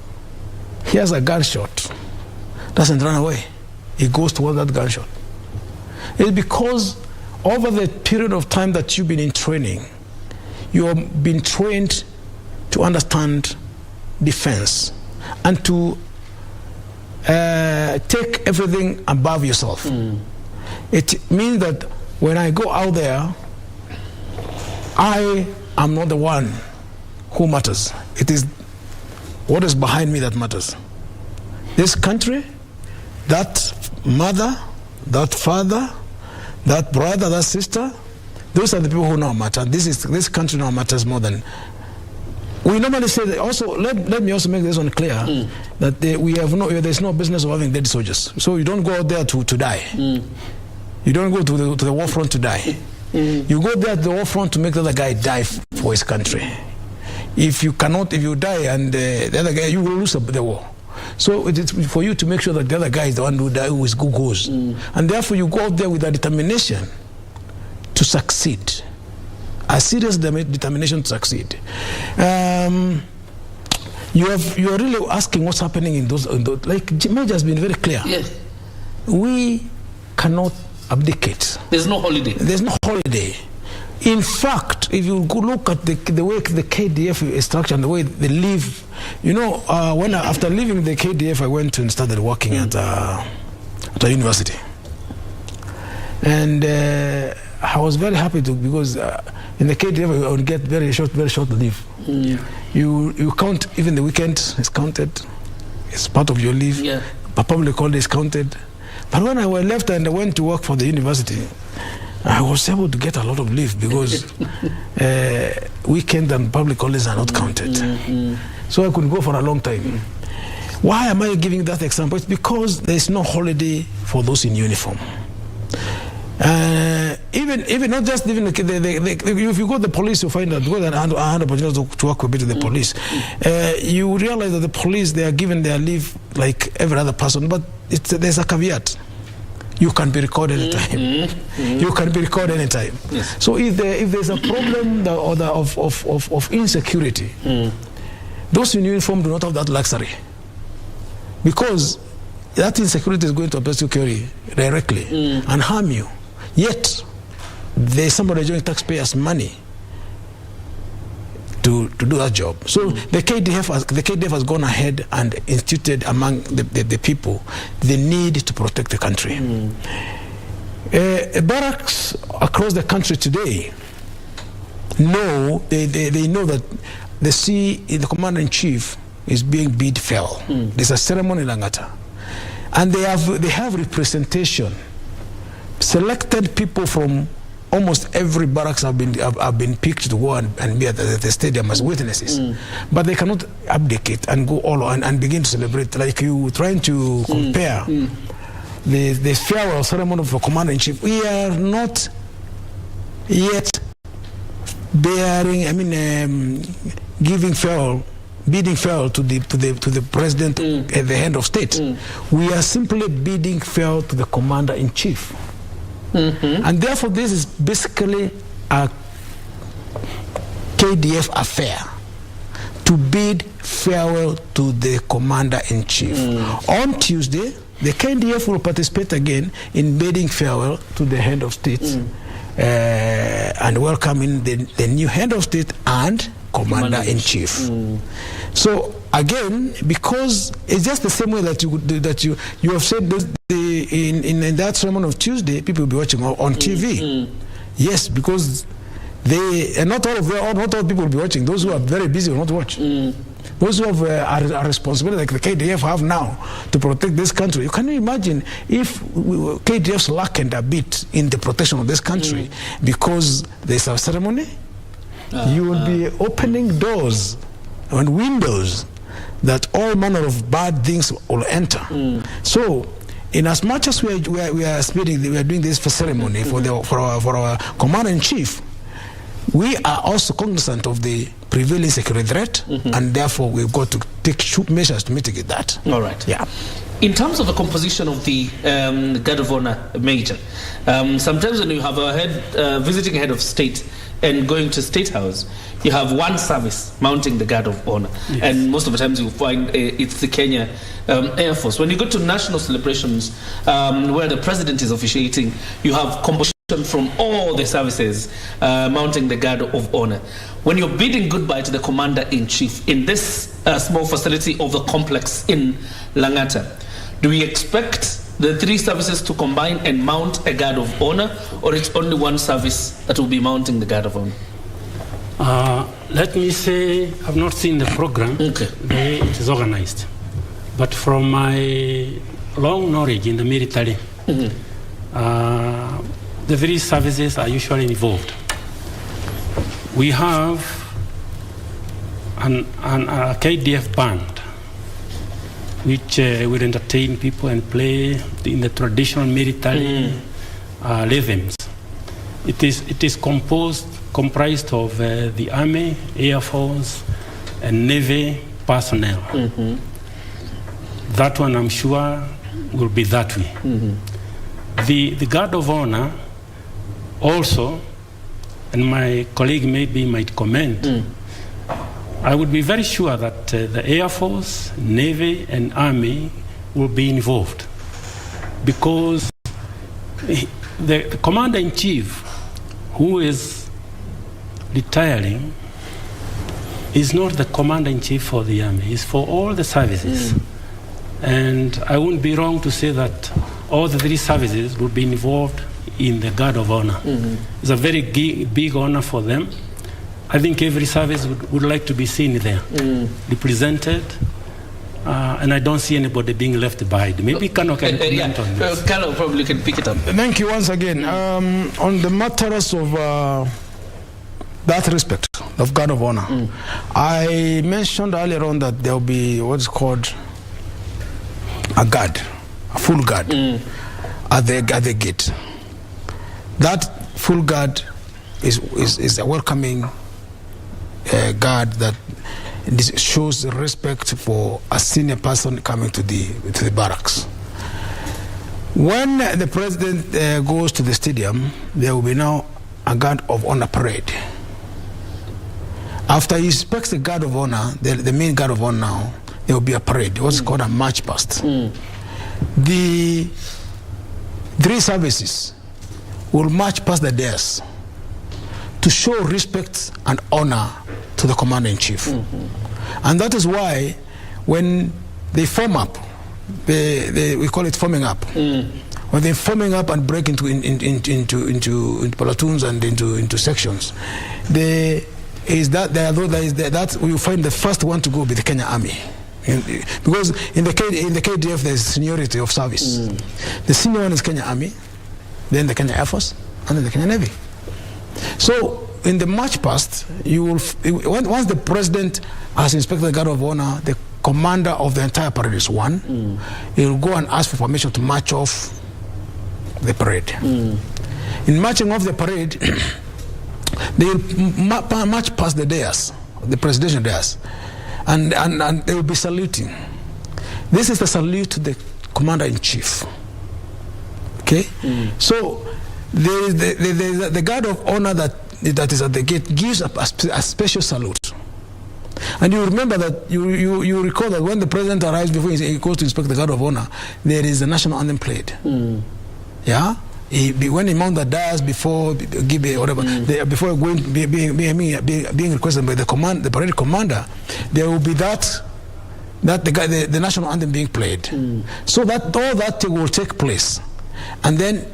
hears a gunshot, doesn't run away, he goes towards that gunshot? It's because over the period of time that you've been in training, you have been trained to understand defense and to take everything above yourself. It means that when I go out there, I am not the one who matters. It is what is behind me that matters. This country, that mother, that father, that brother, that sister, those are the people who now matter. This country now matters more than. We normally say that also, let me also make this one clear, that there's no business of having dead soldiers. So you don't go out there to die. You don't go to the war front to die. You go there to the war front to make the other guy die for his country. If you die and the other guy, you will lose the war. So it is for you to make sure that the other guy is the one who goes. And therefore you go out there with a determination to succeed. A serious determination to succeed. You are really asking what's happening in those like Major has been very clear. Yes. We cannot abdicate. There's no holiday. There's no holiday. In fact, if you go look at the way the KDF is structured and the way they live, you know, after leaving the KDF, I went and started working at a university. And I was very happy because in the KDF I would get very short leave. You count, even the weekend is counted. It's part of your leave. Yeah. Public holiday is counted. But when I left and I went to work for the university, I was able to get a lot of leave because weekend and public holidays are not counted. So I could go for a long time. Why am I giving that example? It's because there's no holiday for those in uniform. Even not just even if you go to the police, you find that I had opportunity to work a bit with the police. You realize that the police, they are given their leave like every other person, but there's a caveat. You can be recorded anytime. You can be recorded anytime. Yes. So if there's a problem of insecurity, those in uniform do not have that luxury, because that insecurity is going to affect you directly and harm you. Yet there's somebody enjoying taxpayers' money to do that job. So the KDF has gone ahead and instituted among the people the need to protect the country. Barracks across the country today know they know that the commander-in-chief is being bid fell. There's a ceremony in Langata, and they have representation. Selected people from almost every barracks have been picked to go and be at the stadium as witnesses, but they cannot abdicate and go all on and begin to celebrate. Like you trying to compare the farewell ceremony of a commander-in-chief. We are not yet bidding farewell to the president at the head of state. We are simply bidding farewell to the commander-in-chief. And therefore this is basically a KDF affair, to bid farewell to the commander-in-chief. On Tuesday, the KDF will participate again in bidding farewell to the head of state and welcoming the new head of state and commander-in-chief. So again, because it's just the same way that you have said in that sermon of Tuesday, people will be watching on TV. Yes, because and not all people will be watching. Those who are very busy will not watch. Those who have a responsibility like the KDF have now to protect this country. Can you imagine if KDF slackened a bit in the protection of this country because there's a ceremony? You will be opening doors and windows that all manner of bad things will enter. So, in as much as we are doing this for ceremony for our commander-in-chief, we are also cognizant of the prevailing security threat, and therefore we've got to take measures to mitigate that. All right. Yeah. In terms of the composition of the Guard of Honor Major, sometimes when you have a visiting head of state and going to State House, you have one service mounting the Guard of Honor. Yes. And most of the times you find it's the Kenya Air Force. When you go to national celebrations where the president is officiating, you have composition from all the services mounting the Guard of Honor. When you're bidding goodbye to the Commander-in-Chief in this small facility of the complex in Lang'ata, do we expect the three services to combine and mount a Guard of Honor, or it's only one service that will be mounting the Guard of Honor? Let me say, I've not seen the program, the way it is organized. But from my long knowledge in the military, the three services are usually involved. We have a KDF band, which will entertain people and play in the traditional military rhythms. It is comprised of the Army, Air Force, and Navy personnel. That one, I'm sure, will be that way. The Guard of Honor also, and my colleague maybe might comment, I would be very sure that the Air Force, Navy, and Army will be involved, because the Commander-in-Chief, who is retiring, is not the Commander-in-Chief for the Army. It's for all the services. And I wouldn't be wrong to say that all the three services will be involved in the Guard of Honor. It's a very big honor for them. I think every service would like to be seen there, represented, and I don't see anybody being left behind. Maybe Kano can comment on this. Kano probably can pick it up. Thank you once again. On the matters of that respect of Guard of Honor, I mentioned earlier on that there will be what's called a guard, a full guard at the gate. That full guard is a welcoming guard that shows respect for a senior person coming to the barracks. When the president goes to the stadium, there will be now a Guard of Honor parade. After he inspects the Guard of Honor, the main Guard of Honor now, there will be a parade, what's called a march past. The three services will march past the dais to show respect and honor to the Commander-in-Chief. And that is why when they form up, we call it forming up. When they're forming up and break into platoons and into sections, that we will find the first one to go be the Kenya Army. Because in the KDF there's seniority of service. The senior one is Kenya Army, then the Kenya Air Force, and then the Kenya Navy. So in the march past, once the president has inspected the Guard of Honor, the commander of the entire parade is one. He will go and ask for permission to march off the parade. In marching off the parade, they will march past the dais, the presidential dais, and they will be saluting. This is the salute to the Commander-in-Chief. Okay? So the Guard of Honor that is at the gate gives a special salute. And you remember that, you recall that when the president arrives, before he goes to inspect the Guard of Honor, there is the national anthem played. Yeah? When he mount the dais before before being requested by the parade commander, there will be the national anthem being played. So that all that thing will take place, and then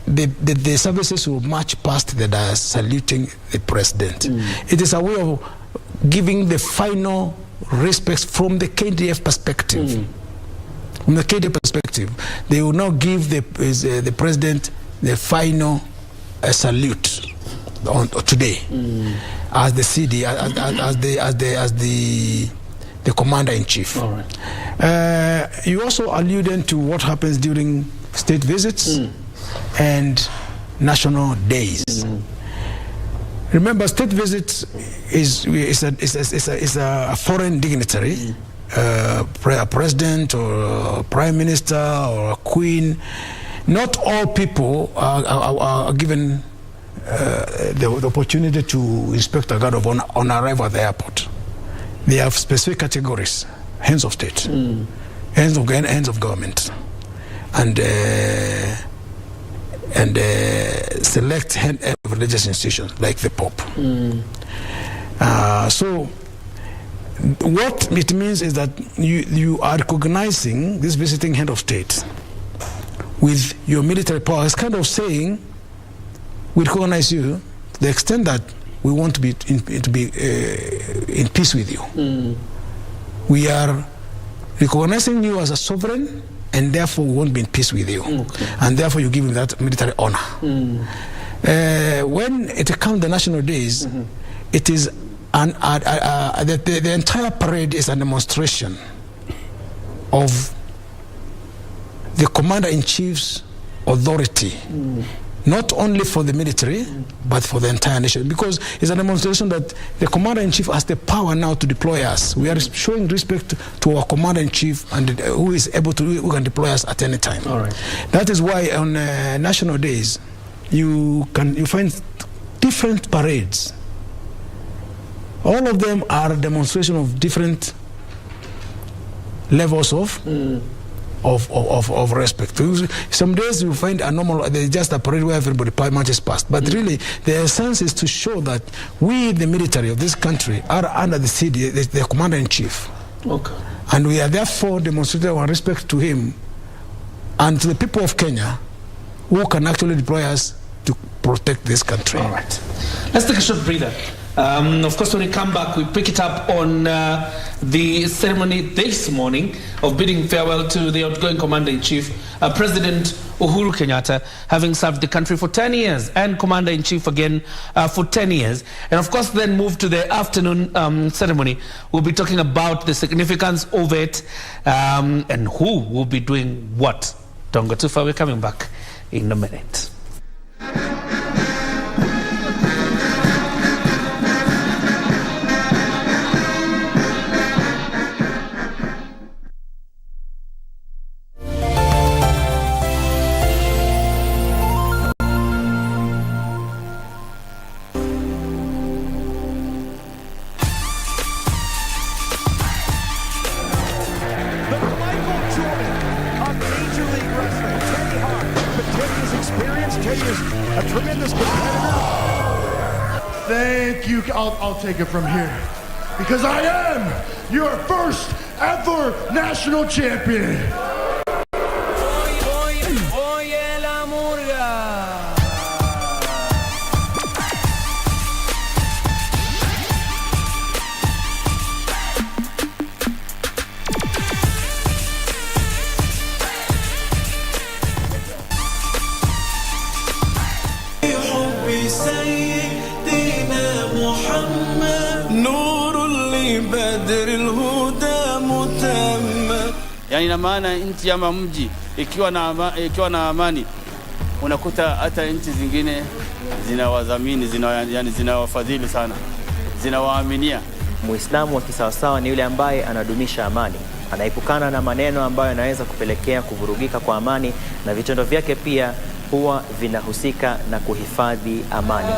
the services will march past the dais saluting the president. It is a way of giving the final respect from the KDF perspective. From the KDF perspective, they will now give the president the final salute on today as the CD, as the commander-in-chief. All right. You also alluded to what happens during state visits and national days. Remember, state visits is a foreign dignitary, a president or a prime minister or a queen. Not all people are given the opportunity to inspect a guard of honor on arrival at the airport. They have specific categories: hands of state, hands of government, and select hand of religious institutions like the Pope. So what it means is that you are recognizing this visiting head of state with your military power. It's kind of saying, we recognize you to the extent that we want to be in peace with you. We are recognizing you as a sovereign, and therefore we want to be in peace with you. And therefore you give him that military honor. When it comes to the national days, it is the entire parade is a demonstration of the commander-in-chief's authority, not only for the military, but for the entire nation, because it's a demonstration that the commander-in-chief has the power now to deploy us. We are showing respect to our commander-in-chief, and who is able to, who can deploy us at any time. All right. That is why on national days, you find different parades. All of them are a demonstration of different levels of respect. Some days you find a normal, there's just a parade where everybody marches past. But really, the essence is to show that we, the military of this country, are under the CD, the commander-in-chief. Okay. And we are therefore demonstrating our respect to him and to the people of Kenya, who can actually deploy us to protect this country. All right. Let's take a short breather. Of course, when we come back, we pick it up on the ceremony this morning of bidding farewell to the outgoing Commander-in-Chief, President Uhuru Kenyatta, having served the country for 10 years, and Commander-in-Chief again for 10 years. And of course, then move to the afternoon ceremony. We'll be talking about the significance of it and who will be doing what. Don't go too far. We're coming back in a minute. Thank you. I'll take it from here, because I am your first ever national champion. Yani ina maana nchi ama mji ikiwa na amani, unakuta hata nchi zingine zinawadhamini, zinawafadhili sana, zinawaaminia. Muislamu wa kisawasawa ni yule ambaye anadumisha amani, anaepukana na maneno ambayo yanaweza kupelekea kuvurugika kwa amani, na vitendo vyake pia huwa vinahusika na kuhifadhi amani.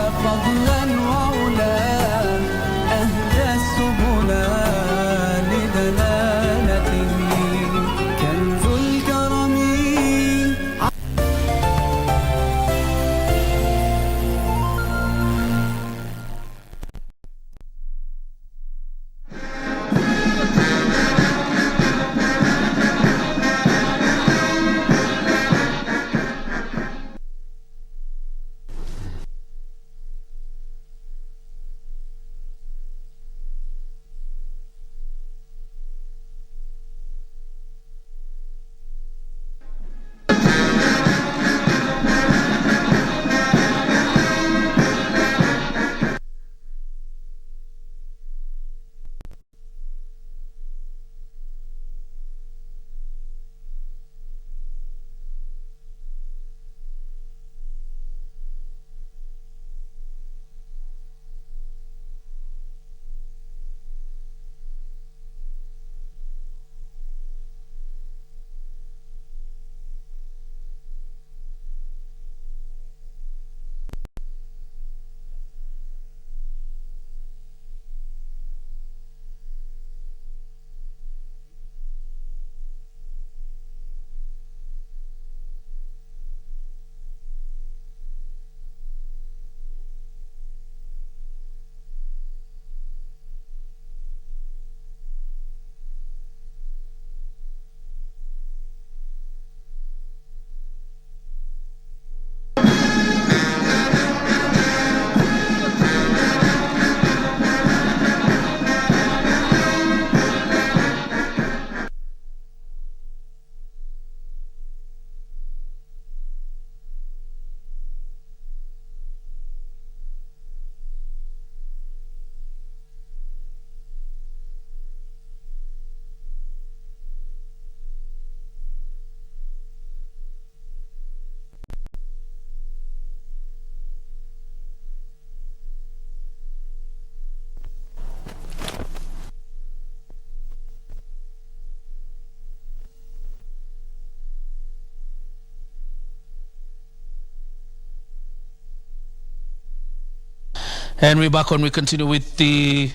And we're back on. We continue with the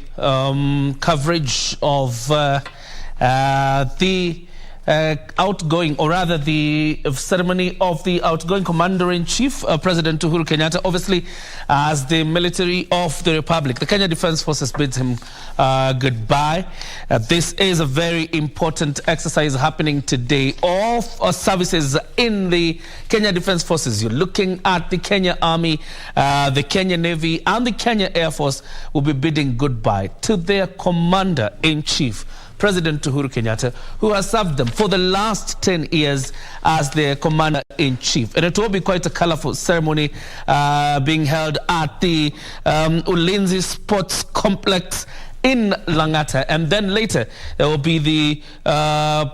coverage of the outgoing, or rather the ceremony of the outgoing Commander-in-Chief, President Uhuru Kenyatta, obviously as the military of the Republic. The Kenya Defence Forces bids him goodbye. This is a very important exercise happening today. All services in the Kenya Defence Forces, you're looking at the Kenya Army, the Kenya Navy and the Kenya Air Force, will be bidding goodbye to their Commander-in-Chief, President Uhuru Kenyatta, who has served them for the last 10 years as their Commander-in-Chief. And it will be quite a colorful ceremony being held at the Ulinzi Sports Complex in Lang'ata. And then later, there will be the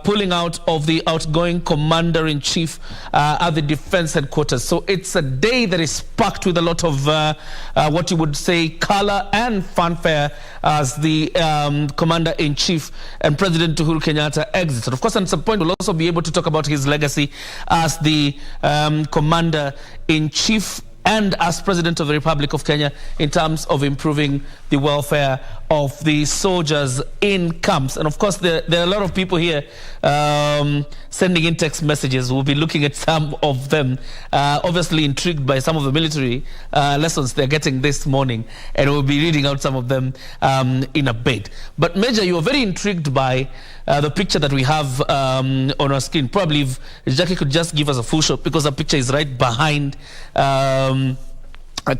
pulling out of the outgoing Commander-in-Chief at the Defense Headquarters. So it's a day that is packed with a lot of what you would say color and fanfare as the Commander-in-Chief and President Uhuru Kenyatta exits. And of course, at some point, we'll also be able to talk about his legacy as the Commander-in-Chief and as President of the Republic of Kenya in terms of improving the welfare of the soldiers in camps. And of course, there are a lot of people here sending in text messages. We'll be looking at some of them, obviously intrigued by some of the military lessons they're getting this morning, and we'll be reading out some of them in a bit. But Major, you are very intrigued by the picture that we have on our screen. Probably if Jackie could just give us a full shot, because the picture is right behind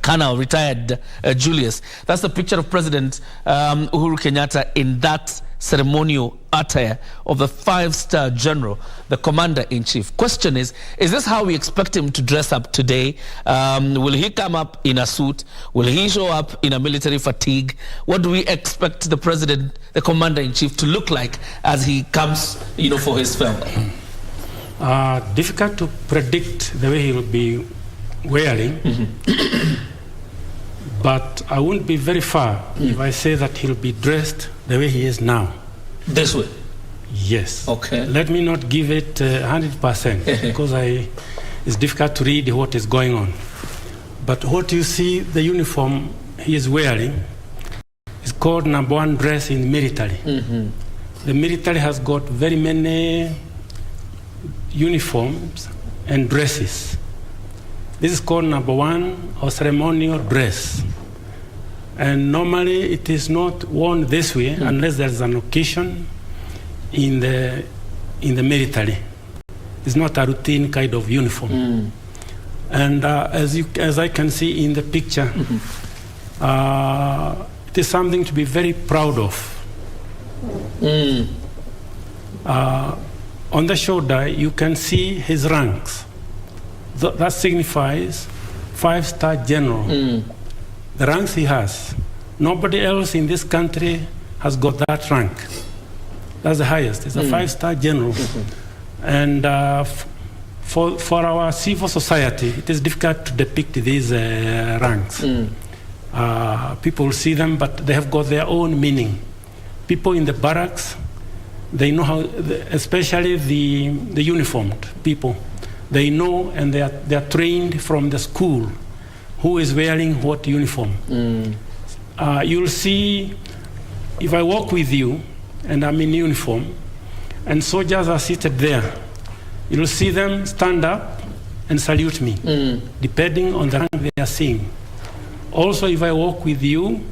Colonel retired Julius. That's the picture of President Uhuru Kenyatta in that ceremonial attire of the 5-star general, the Commander-in-Chief. Question is this how we expect him to dress up today? Will he come up in a suit? Will he show up in a military fatigue? What do we expect the President, the Commander-in-Chief, to look like as he comes, for his farewell? Difficult to predict the way he will be wearing, but I wouldn't be very far if I say that he'll be dressed the way he is now. This way? Yes. Okay. Let me not give it 100% because it's difficult to read what is going on. But what you see, the uniform he is wearing is called number 1 dress in the military. The military has got very many uniforms and dresses. This is called number 1 or ceremonial dress. And normally it is not worn this way unless there's an occasion in the military. It's not a routine kind of uniform. And as I can see in the picture, it is something to be very proud of. On the shoulder, you can see his ranks. That signifies 5-star general. The ranks he has. Nobody else in this country has got that rank. That's the highest. It's a 5-star general. And for our civil society, it is difficult to depict these ranks. People see them, but they have got their own meaning. People in the barracks, they know how, especially the uniformed people, they know, and they are trained from the school who is wearing what uniform. You'll see, if I walk with you and I'm in uniform and soldiers are seated there, you'll see them stand up and salute me, depending on the rank they are seeing. Also, if I walk with you,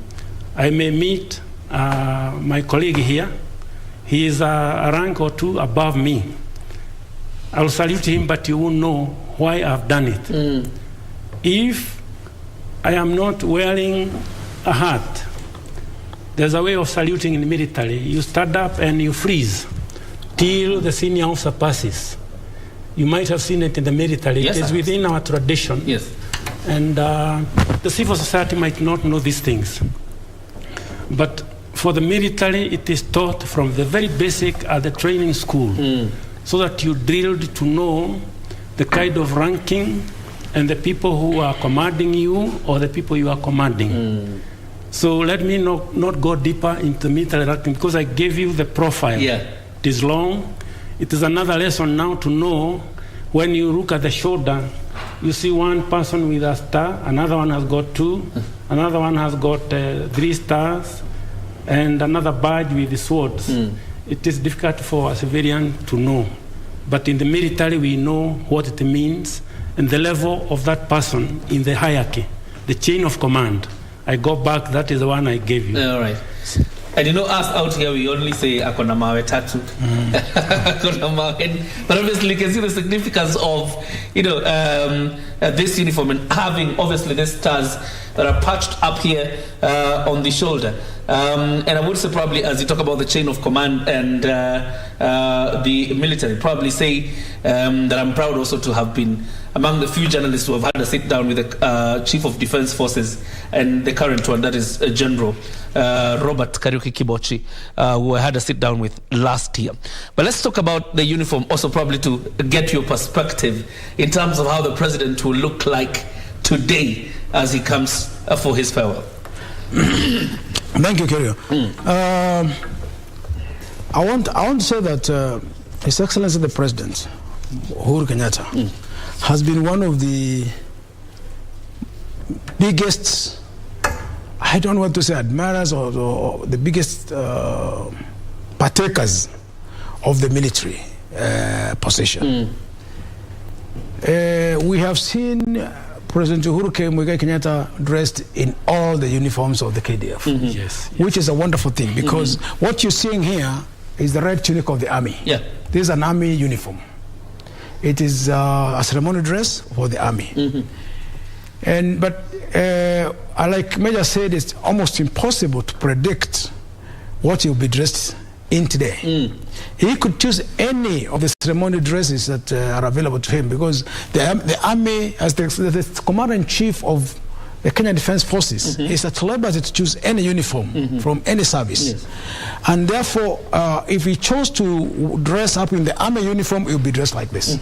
I may meet my colleague here. He is a rank or 2 above me. I'll salute him, but you won't know why I've done it. If I am not wearing a hat, there's a way of saluting in the military. You stand up and you freeze till the senior officer passes. You might have seen it in the military. Yes, it is within our tradition. Yes. And the civil society might not know these things. But for the military, it is taught from the very basic at the training school. So that you drilled to know the kind of ranking and the people who are commanding you or the people you are commanding. So let me not go deeper into military ranking because I gave you the profile. It is long. It is another lesson now to know when you look at the shoulder, you see one person with a star, another one has got 2, Another one has got 3 stars, and another badge with the swords. It is difficult for a civilian to know. But in the military, we know what it means and the level of that person in the hierarchy, the chain of command. I go back, that is the one I gave you. All right. And you know, us out here, we only say akona mawe tatu. Akona mawe. But obviously, you can see the significance of, you know, this uniform and having, obviously, the stars that are patched up here on the shoulder. And I would say probably, as you talk about the chain of command and the military, probably say that I'm proud also to have been among the few journalists who have had a sit down with the Chief of Defense Forces and the current one, that is General Robert Kariuki Kibochi, who I had a sit down with last year. But let's talk about the uniform also, probably to get your perspective in terms of how the president will look like today as he comes for his farewell. Thank you, Kerio. I want to say that His Excellency the President, Uhuru Kenyatta, has been one of the biggest, I don't want to say admirers or the biggest partakers of the military position. We have seen President Uhuru Kenyatta dressed in all the uniforms of the KDF, Yes. which is a wonderful thing, because what you're seeing here is the red tunic of the army. Yeah. This is an army uniform. It is a ceremonial dress for the army. But like Major said, it's almost impossible to predict what he'll be dressed in today. He could choose any of the ceremonial dresses that are available to him, because the army, as the commander-in-chief of the Kenya Defense Forces, is at liberty to choose any uniform from any service. Yes. And therefore, if he chose to dress up in the army uniform, he will be dressed like this.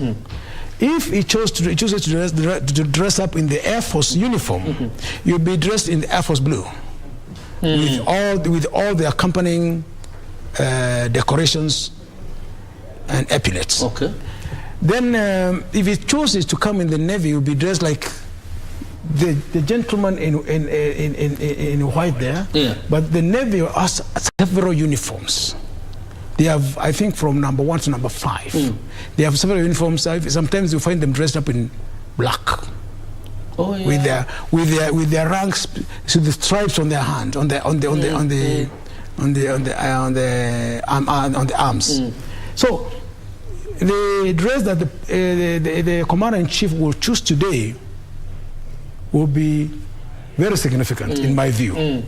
If he chooses to dress up in the Air Force uniform, you'll be dressed in the Air Force blue, with all the accompanying decorations and epaulets. Okay. Then, if he chooses to come in the Navy, he'll be dressed like the gentleman in white there. Yeah. But the Navy has several uniforms. They have, I think, from number 1 to number 5. They have several uniforms. Sometimes you find them dressed up in black. Oh, yeah. with their ranks, so the stripes on their hand, on the arms. So the dress that the commander-in-chief will choose today will be very significant in my view.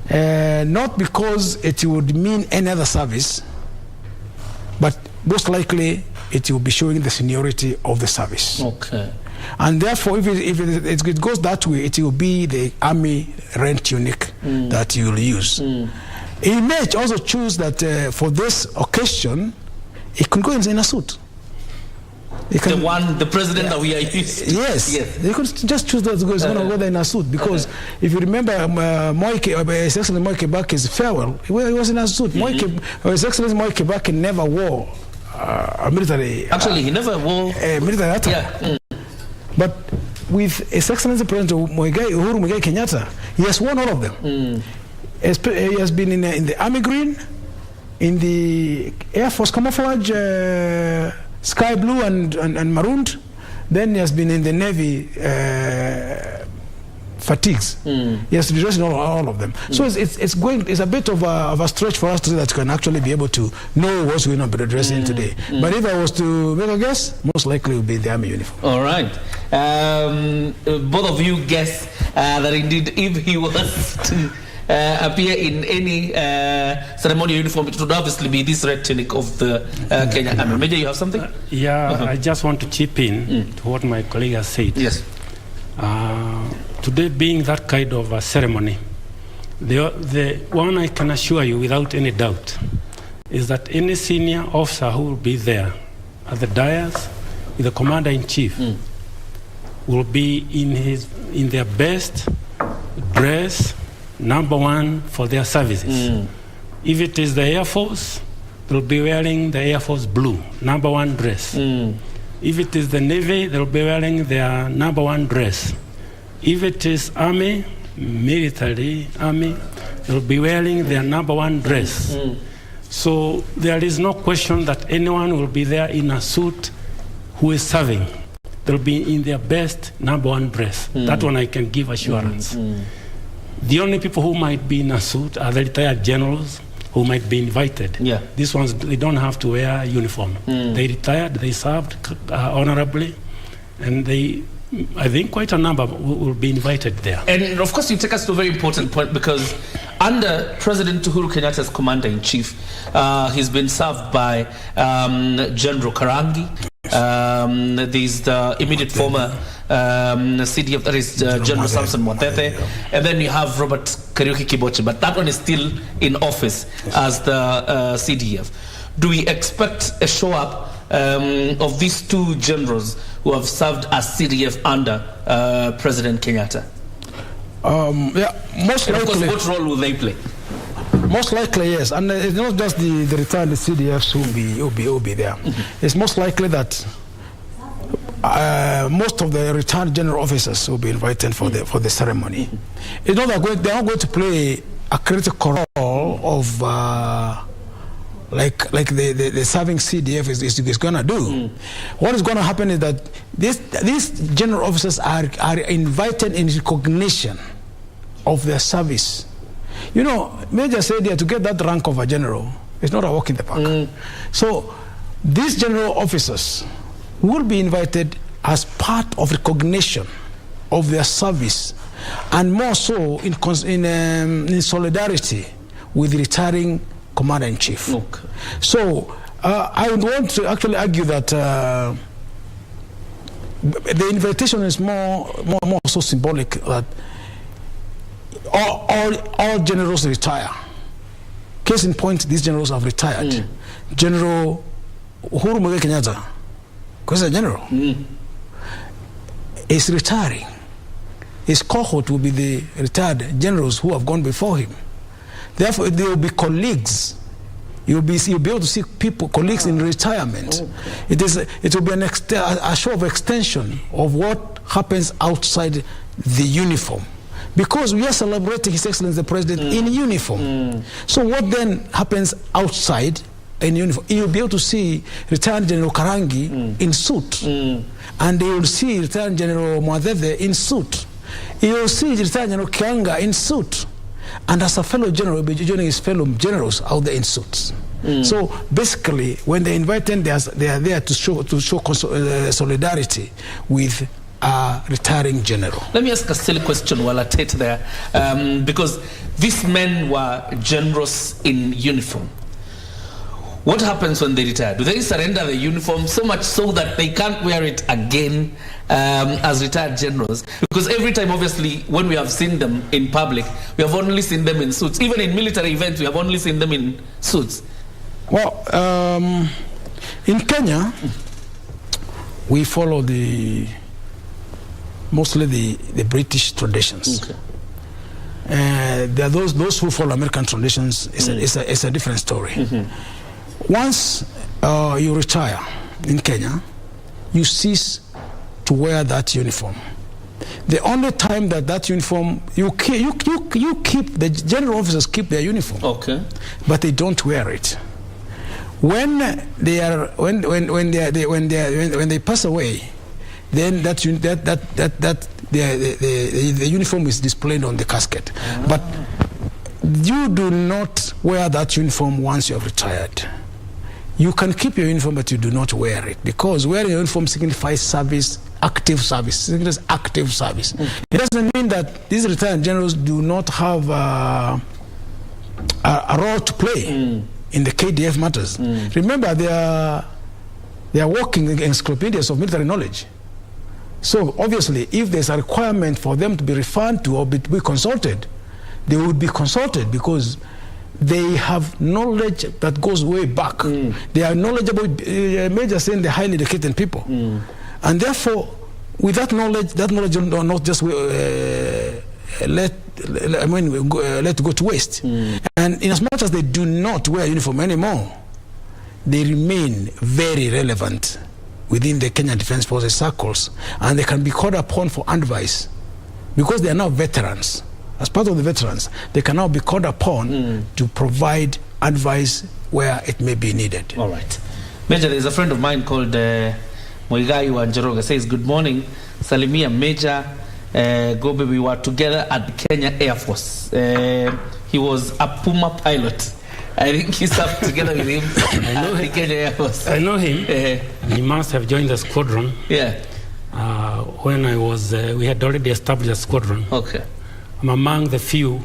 Not because it would mean any other service, but most likely it will be showing the seniority of the service. Okay. And therefore, if it goes that way, it will be the army red tunic that you will use. He may also choose that for this occasion, he can go in a suit. The president that we are used to. Yes. He could just choose that because he's going to go there in a suit. Because if you remember, His Excellency Moi Kibaki's farewell, he was in a suit. His Excellency Moi Kibaki never wore a military. Actually, he never wore military attire. But with His Excellency President Uhuru Kenyatta, he has worn all of them. He has been in the Army Green, in the Air Force camouflage, sky blue and marooned. Then he has been in the Navy fatigues. He has to be dressed in all of them. So it's a bit of a stretch for us to say that you can actually be able to know what's going to be dressed in today. But if I was to make a guess, most likely it would be the army uniform. All right. Both of you guess that indeed if he was to appear in any ceremonial uniform, it would obviously be this red tunic of the Kenya Army. Major, you have something? I just want to chip in to what my colleague has said. Yes. Today being that kind of a ceremony, the one I can assure you without any doubt is that any senior officer who will be there at the dais with the commander-in-chief will be in their best dress, number 1 for their services. If it is the Air Force, they'll be wearing the Air Force blue, number 1 dress. If it is the Navy, they'll be wearing their number 1 dress. If it is Army, military, army, they'll be wearing their number one dress. So there is no question that anyone will be there in a suit who is serving. They'll be in their best number one dress. That one I can give assurance. The only people who might be in a suit are the retired generals who might be invited. Yeah. These ones, they don't have to wear uniform. They retired, they served honorably, and I think quite a number will be invited there. And of course, you take us to a very important point, because under President Uhuru Kenyatta's commander-in-chief, he's been served by General Karangi. There's the immediate former CDF, that is General Samson Mwatete, and then you have Robert Kariuki Kibochi, but that one is still in office as the CDF. Do we expect a show-up of these two generals who have served as CDF under President Kenyatta? Yeah, most and likely. Of course, what role will they play? Most likely, yes. And it's not just the retired CDFs who will be there. It's most likely that most of the retired general officers will be invited for the ceremony. It's not that they're not going to play a critical role of like the serving CDF is going to do. What is going to happen is that these general officers are invited in recognition of their service. You know, Major said here, to get that rank of a general, it's not a walk in the park. So these general officers will be invited as part of recognition of their service, and more so in solidarity with retiring commander-in-chief. Okay. So I would want to actually argue that the invitation is more so symbolic that all generals retire. Case in point, these generals have retired. General Uhuru Kenyatta, because he's a general, is retiring. His cohort will be the retired generals who have gone before him. Therefore, there will be colleagues. You'll be able to see colleagues in retirement. Okay. It will be a show of extension of what happens outside the uniform. Because we are celebrating His Excellency the President in uniform. So what then happens outside in uniform? You'll be able to see retired General Karangi in suit. And they will see retired General Mwatete in suit. You'll see retired General Kianga in suit. And as a fellow general, he'll be joining his fellow generals out there in suits. So basically, when they invite them, they are there to show solidarity with a retiring general. Let me ask a silly question while I take there, because these men were generals in uniform. What happens when they retire? Do they surrender the uniform so much so that they can't wear it again as retired generals? Because every time, obviously, when we have seen them in public, we have only seen them in suits. Even in military events, we have only seen them in suits. Well, in Kenya, we follow mostly the British traditions. Okay. There are those who follow American traditions. It's a different story. Once you retire in Kenya, you cease to wear that uniform. The only time that uniform you keep, the general officers keep their uniform. Okay. But they don't wear it. When they pass away, then the uniform is displayed on the casket. But you do not wear that uniform once you have retired. You can keep your uniform, but you do not wear it, because wearing a uniform signifies service, active service. It signifies active service. It doesn't mean that these retired generals do not have a role to play in the KDF matters. Remember, they are working encyclopedias of military knowledge. So obviously, if there's a requirement for them to be referred to or be consulted, they would be consulted, because they have knowledge that goes way back. They are knowledgeable, Major saying they're highly educated people. And therefore, with that knowledge will not just let go to waste. And in as much as they do not wear uniform anymore, they remain very relevant within the Kenyan Defense Forces circles, and they can be called upon for advice, because they are now veterans. as part of the veterans, they can now be called upon to provide advice where it may be needed. All right. Major, there's a friend of mine called Moigai Wanjeroga, says, good morning, Salimia Major, Gobe, we were together at the Kenya Air Force. He was a Puma pilot. I think he served together with him at the Kenya Air Force. I know him. He must have joined the squadron. Yeah. When I was, we had already established a squadron. Okay. I'm among the few,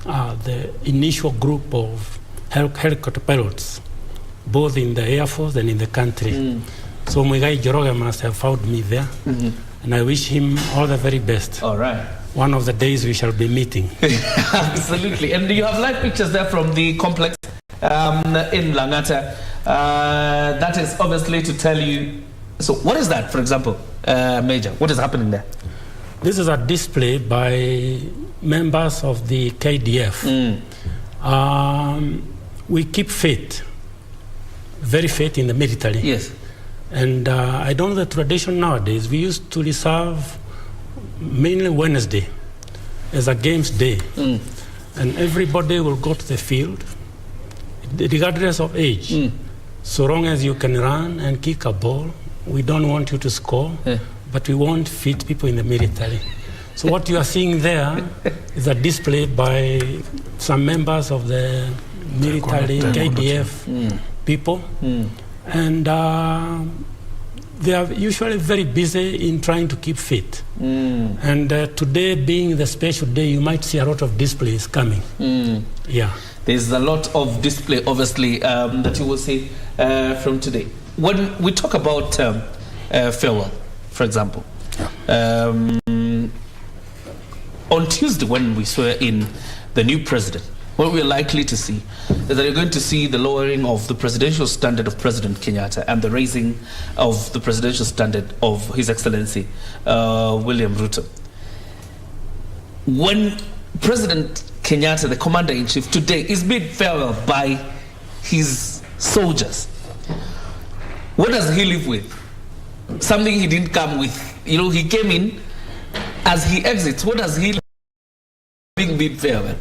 the initial group of helicopter pilots, both in the Air Force and in the country. So Muigai Joroga must have found me there, and I wish him all the very best. All right. One of the days we shall be meeting. Absolutely. And you have live pictures there from the complex in Langata. That is obviously to tell you. So what is that, for example, Major? What is happening there? This is a display by members of the KDF. We keep faith, very faith in the military. Yes. And I don't know the tradition nowadays. We used to reserve mainly Wednesday as a games day. And everybody will go to the field, regardless of age. So long as you can run and kick a ball, we don't want you to score, but we want fit people in the military. So what you are seeing there is a display by some members of the military, KDF people. And they are usually very busy in trying to keep fit. And today being the special day, you might see a lot of displays coming. Yeah. There's a lot of display, obviously, that you will see from today. When we talk about farewell, for example, on Tuesday when we swear in the new president, what we're likely to see is that you're going to see the lowering of the presidential standard of President Kenyatta and the raising of the presidential standard of His Excellency William Ruto. When President Kenyatta, the commander-in-chief, today is bid farewell by his soldiers, what does he live with? Something he didn't come with. You know, he came in. As he exits, what does he being bid farewell?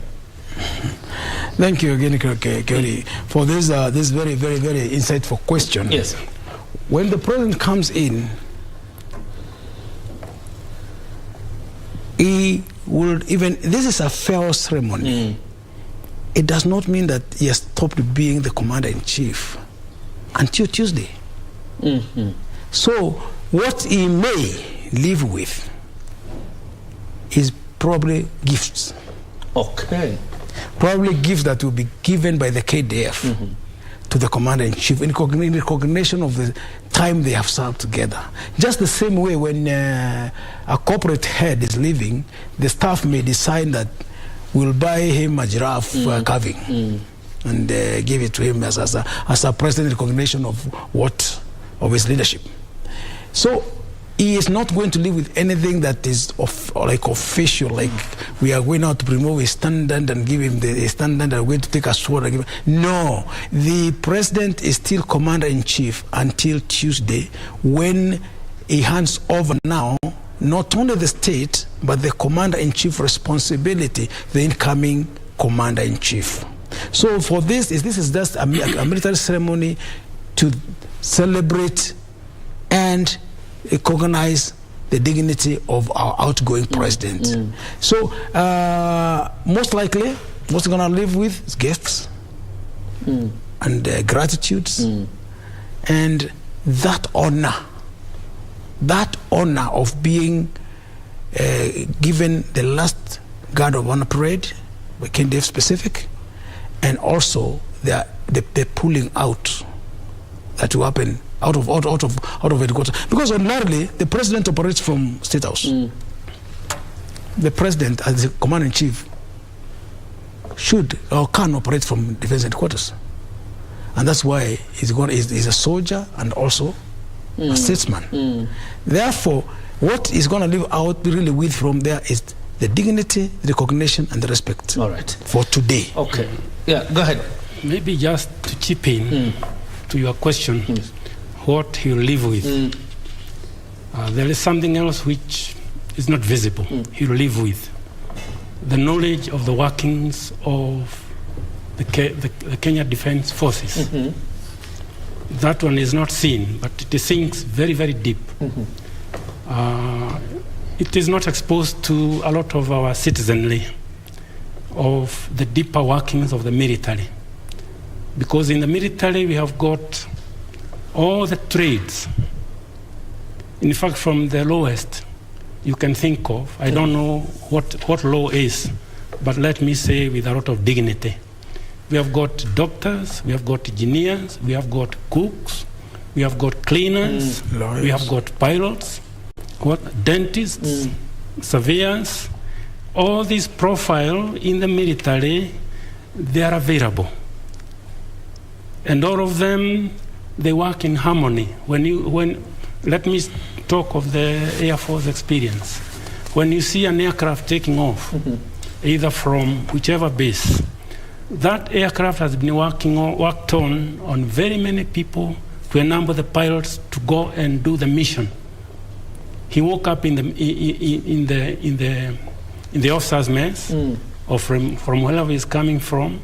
Thank you again, Kelly, for this very, very, very insightful question. Yes. When the president comes in, he will even, this is a farewell ceremony. It does not mean that he has stopped being the commander-in-chief until Tuesday. So what he may live with is probably gifts. Okay. Probably gifts that will be given by the KDF to the commander-in-chief in recognition of the time they have served together. Just the same way when a corporate head is leaving, the staff may decide that we'll buy him a giraffe carving and give it to him as a present recognition of his leadership. So he is not going to live with anything that is official, like we are going out to remove his standard and give him the standard and we're going to take a sword and give him. No, the president is still commander-in-chief until Tuesday, when he hands over now not only the state but the commander-in-chief responsibility, the incoming commander-in-chief. So for this is just a military ceremony to celebrate and recognize the dignity of our outgoing president. So most likely what's going to live with is gifts and gratitudes and that honor of being given the last guard of honor parade by KDF specific, and also the pulling out that will happen out of headquarters, because ordinarily the president operates from State House. The president, as the commander-in-chief, should or can operate from defense headquarters, and that's why he's a soldier and also a statesman. Therefore, what he's going to live out really with from there is the dignity, the recognition, and the respect. All right. For today. Okay. Yeah. Go ahead. Maybe just to chip in to your question. Yes. What he'll live with. There is something else which is not visible. He'll live with. the knowledge of the workings of the Kenya Defence Forces. That one is not seen, but it sinks very, very deep. It is not exposed to a lot of our citizenry of the deeper workings of the military. Because in the military we have got all the trades. In fact, from the lowest you can think of, I don't know what law is, but let me say with a lot of dignity. We have got doctors, we have got engineers, we have got cooks, we have got cleaners, we have got pilots, dentists, surveyors. All these profile in the military, they are available. And all of them, they work in harmony. Let me talk of the Air Force experience. When you see an aircraft taking off, either from whichever base, that aircraft has been worked on very many people to enable the pilots to go and do the mission. He woke up in the officers' mess, or from wherever he's coming from.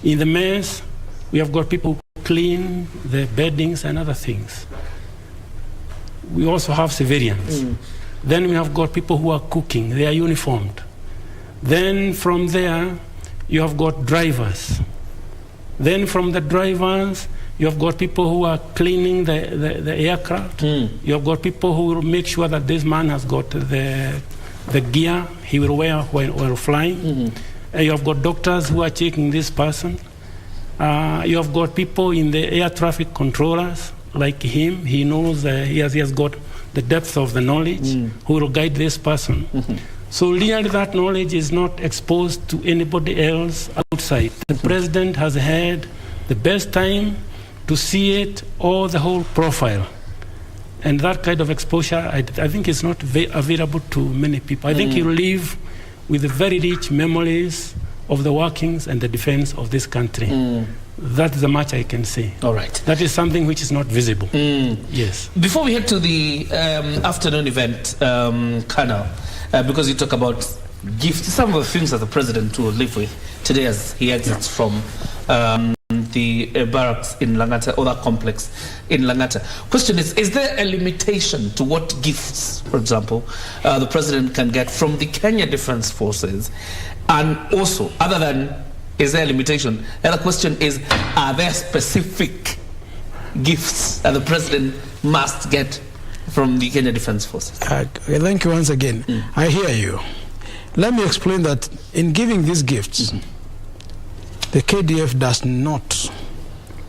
In the mess, we have got people who clean the beddings and other things. We also have civilians. Then we have got people who are cooking, they are uniformed. Then from there, you have got drivers. Then from the drivers, you have got people who are cleaning the aircraft. You have got people who will make sure that this man has got the gear he will wear while flying. You have got doctors who are checking this person. You have got people in the air traffic controllers like him. He knows, he has got the depth of the knowledge who will guide this person. So really that knowledge is not exposed to anybody else outside. The president has had the best time to see it, or the whole profile. And that kind of exposure, I think is not available to many people. I think you live with the very rich memories of the workings and the defense of this country. That's the much I can say. All right. That is something which is not visible. Yes. Before we head to the afternoon event, Colonel, because you talk about gifts, some of the things that the president will live with today as he exits from the barracks in Langata, or that complex in Langata. Question is there a limitation to what gifts, for example, the president can get from the Kenya Defence Forces? And also, other than, is there a limitation? The other question is, are there specific gifts that the president must get from the Kenya Defence Forces? Thank you once again. I hear you. Let me explain that in giving these gifts, the KDF does not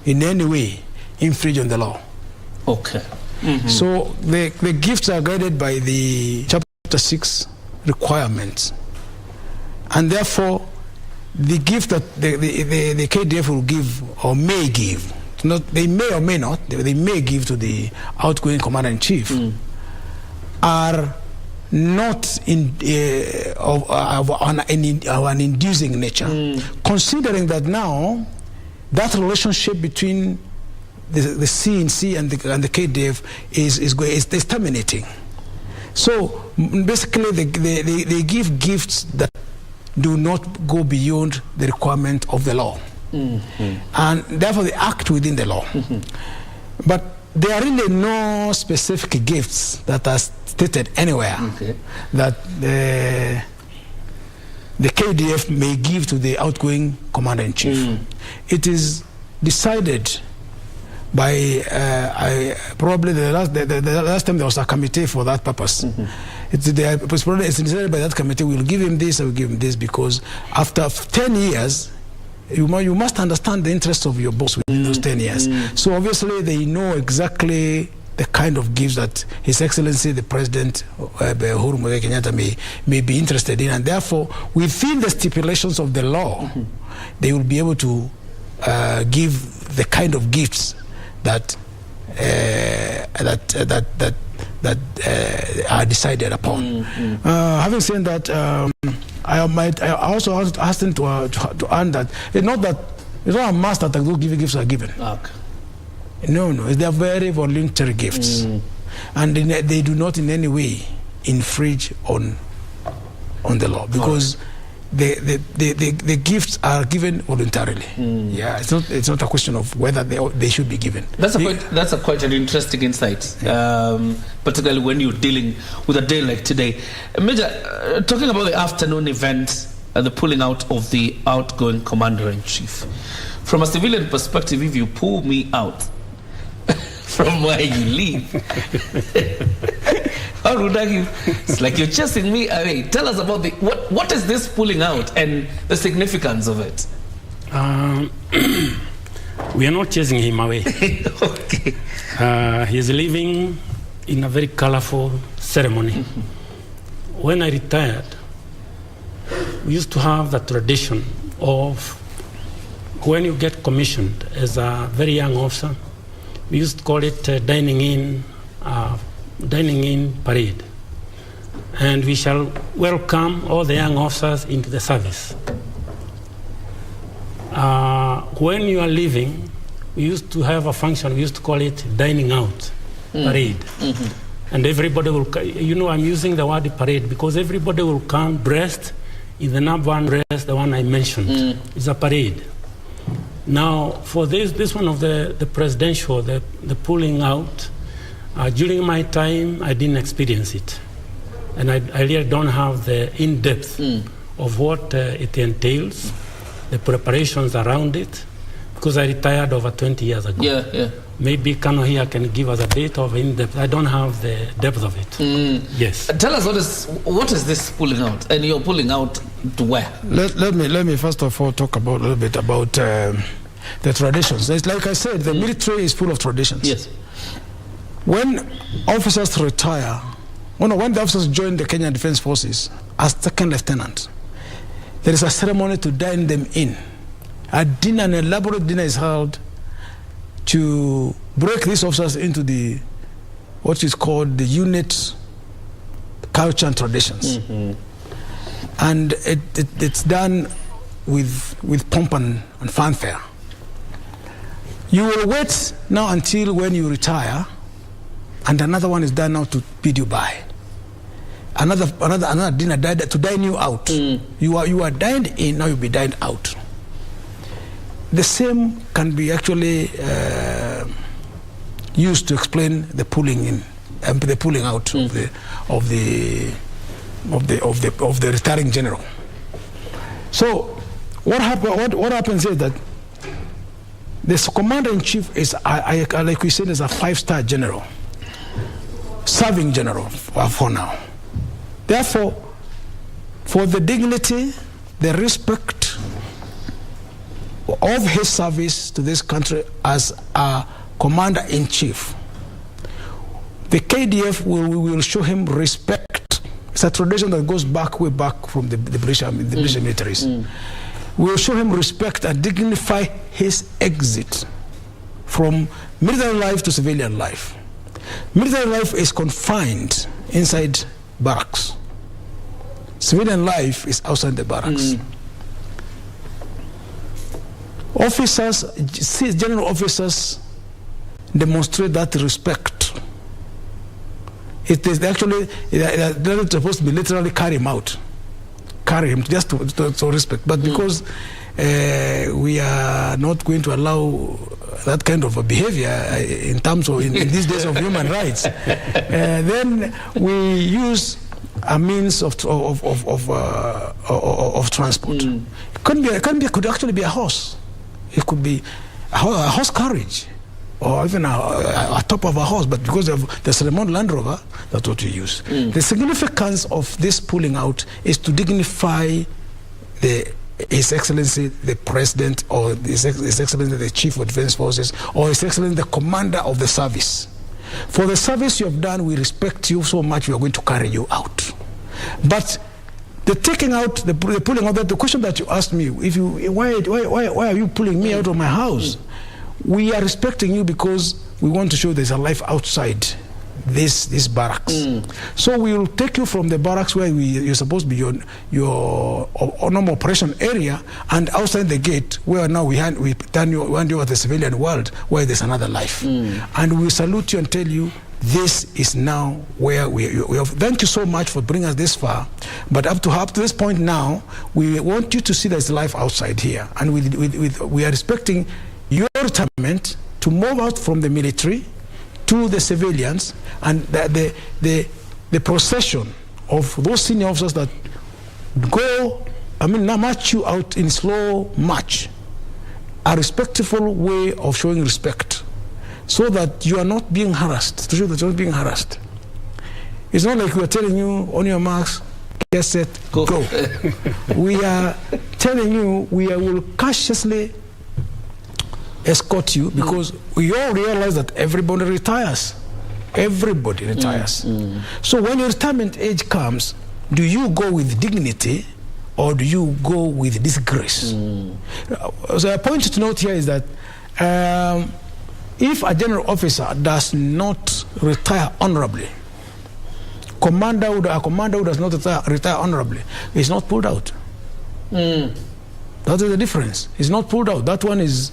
in any way infringe on the law. Okay. So the gifts are guided by the Chapter 6 requirements. And therefore, the gift that the KDF will give or may give, they may or may not, they may give to the outgoing commander-in-chief, are not of an inducing nature, considering that now that relationship between the CNC and the KDF is terminating. So basically they give gifts that do not go beyond the requirement of the law, and therefore they act within the law. But there are really no specific gifts that are stated anywhere that the KDF may give to the outgoing commander-in-chief. It is decided by probably the last time there was a committee for that purpose. It's decided by that committee, we'll give him this, or we'll give him this, because after 10 years, you must understand the interests of your boss within those 10 years. So obviously they know exactly the kind of gifts that His Excellency the President Uhuru Kenyatta may be interested in, and therefore within the stipulations of the law, they will be able to give the kind of gifts that are decided upon. Having said that, I also asked him to add that it's not a must that those gifts are given. No, they are very voluntary gifts, and they do not in any way infringe on the law, because the gifts are given voluntarily. Yeah, it's not a question of whether they should be given. That's quite an interesting insight, particularly when you're dealing with a day like today. Major, talking about the afternoon event and the pulling out of the outgoing commander-in-chief. From a civilian perspective, if you pull me out from where you live, how would I? It's like you're chasing me away. Tell us about what is this pulling out and the significance of it? We are not chasing him away. Okay. He is living in a very colorful ceremony. When I retired, we used to have the tradition of when you get commissioned as a very young officer, we used to call it dining in parade. And we shall welcome all the young officers into the service. When you are leaving, we used to have a function, we used to call it dining out parade. And everybody will, I'm using the word parade because everybody will come dressed in the number one dress, the one I mentioned. It's a parade. Now, for this one of the presidential, the pulling out, during my time, I didn't experience it. And I really don't have the in-depth of what it entails, the preparations around it, because I retired over 20 years ago. Yeah. Maybe Kano here can give us a bit of in-depth. I don't have the depth of it. Yes. Tell us what is this pulling out? And you're pulling out to where? Let me first of all talk a little bit about the traditions. It's like I said, the military is full of traditions. Yes. When officers retire, when the officers join the Kenyan Defense Forces as second lieutenant, there is a ceremony to dine them in. A dinner, an elaborate dinner is held to break these officers into what is called the unit culture and traditions. And it's done with pomp and fanfare. You will wait now until when you retire, and another one is done now to bid you bye. Another dinner to dine you out. You are dined in, now you'll be dined out. The same can be actually used to explain the pulling in and the pulling out of the retiring general. So what happens is that this commander-in-chief is, like we said, is a 5-star general, serving general for now. Therefore, for the dignity, the respect of his service to this country as a commander-in-chief, the KDF will show him respect. It's a tradition that goes way back from the British militaries. We will show him respect and dignify his exit from military life to civilian life. Military life is confined inside barracks. Civilian life is outside the barracks. Officers, general officers, demonstrate that respect. It is actually, they're not supposed to be literally carry him just to respect. But because we are not going to allow that kind of a behavior in terms of in these days of human rights, then we use a means of transport. It could actually be a horse. It could be a horse carriage, or even a top of a horse, but because of the ceremonial Land Rover, that's what we use. The significance of this pulling out is to dignify His Excellency the President, or His Excellency the Chief of Defense Forces, or His Excellency the Commander of the service. For the service you have done, we respect you so much, we are going to carry you out. But the taking out, the pulling out, the question that you asked me, why are you pulling me out of my house? We are respecting you because we want to show there's a life outside this barracks. So we will take you from the barracks where you're supposed to be your normal operation area, and outside the gate where now we hand you over the civilian world where there's another life. And we salute you and tell you this is now where we have. Thank you so much for bringing us this far. But up to this point now, we want you to see there's life outside here. And we are expecting your retirement to move out from the military to the civilians, and the procession of those senior officers that go, now march you out in slow march, a respectful way of showing respect, so that you are not being harassed, to show that you're not being harassed. It's not like we are telling you, on your marks, get set, go. We are telling you, we will cautiously escort you, because we all realize that everybody retires. Everybody retires. So when your retirement age comes, do you go with dignity or do you go with disgrace? So a point to note here is that if a general officer does not retire honorably, a commander who does not retire honorably is not pulled out. That is the difference. He's not pulled out. That one is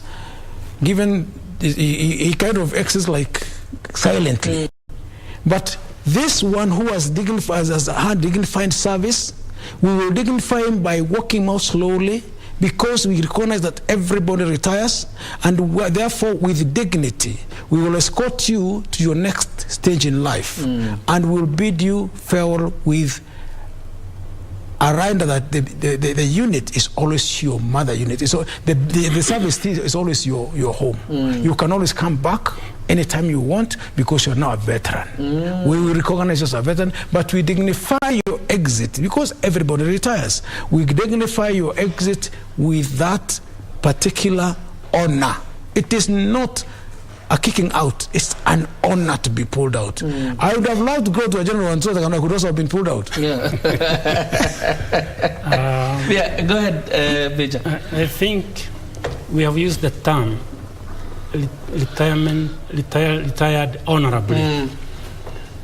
given, he kind of exits like silently. But this one who has had dignified service, we will dignify him by walking more slowly, because we recognize that everybody retires, and therefore with dignity we will escort you to your next stage in life, and will bid you farewell with a reminder that the unit is always your mother unit. So the service is always your home. You can always come back anytime you want, because you're now a veteran. We will recognize you as a veteran, but we dignify your exit, because everybody retires. We dignify your exit with that particular honor. It is not a kicking out, it's an honor to be pulled out. I would have loved to go to a general and so that I could also have been pulled out. Yeah, yeah, go ahead, Major. I think we have used the term retired honorably.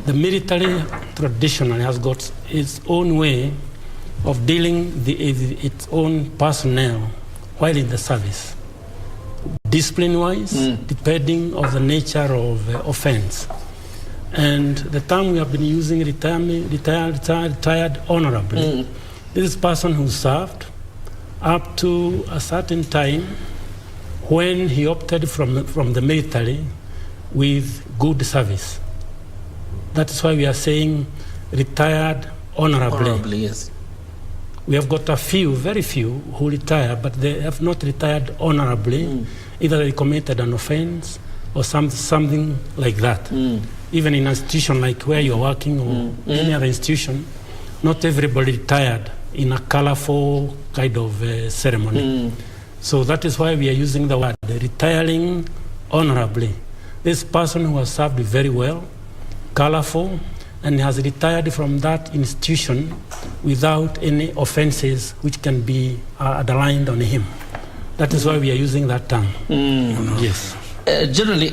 The military traditionally has got its own way of dealing with its own personnel while in the service. Discipline-wise, depending on the nature of the offense. And the term we have been using, retired honorably, this person who served up to a certain time when he opted from the military with good service. That is why we are saying retired honorably. Honorably, yes. We have got a few, very few, who retire, but they have not retired honorably. Either they committed an offense or something like that. Even in an institution like where you're working or any other institution, not everybody retired in a colorful kind of ceremony. So that is why we are using the word retiring honorably. This person who has served very well, colorful, and has retired from that institution without any offenses which can be underlined on him. That is why we are using that term. Yes. Generally,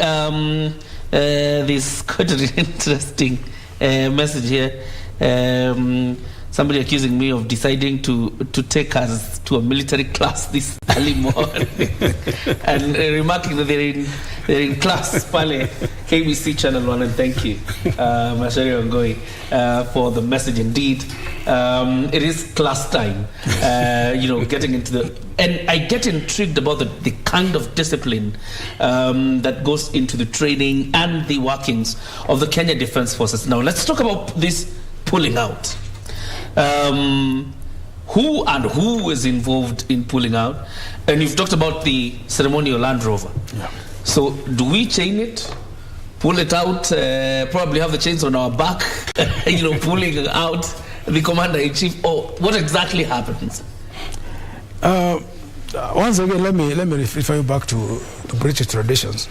there's quite an interesting message here. Somebody accusing me of deciding to take us to a military class this early morning and remarking that they're in class pale KBC Channel 1, and thank you, Mashari Ongoi, for the message. Indeed, it is class time, getting into the, and I get intrigued about the kind of discipline that goes into the training and the workings of the Kenya Defence Forces. Now let's talk about this pulling out. Who is involved in pulling out? And you've talked about the ceremonial Land Rover. Yeah. So do we chain it, pull it out, probably have the chains on our back, pulling out the commander-in-chief, or what exactly happens? Once again, let me refer you back to British traditions.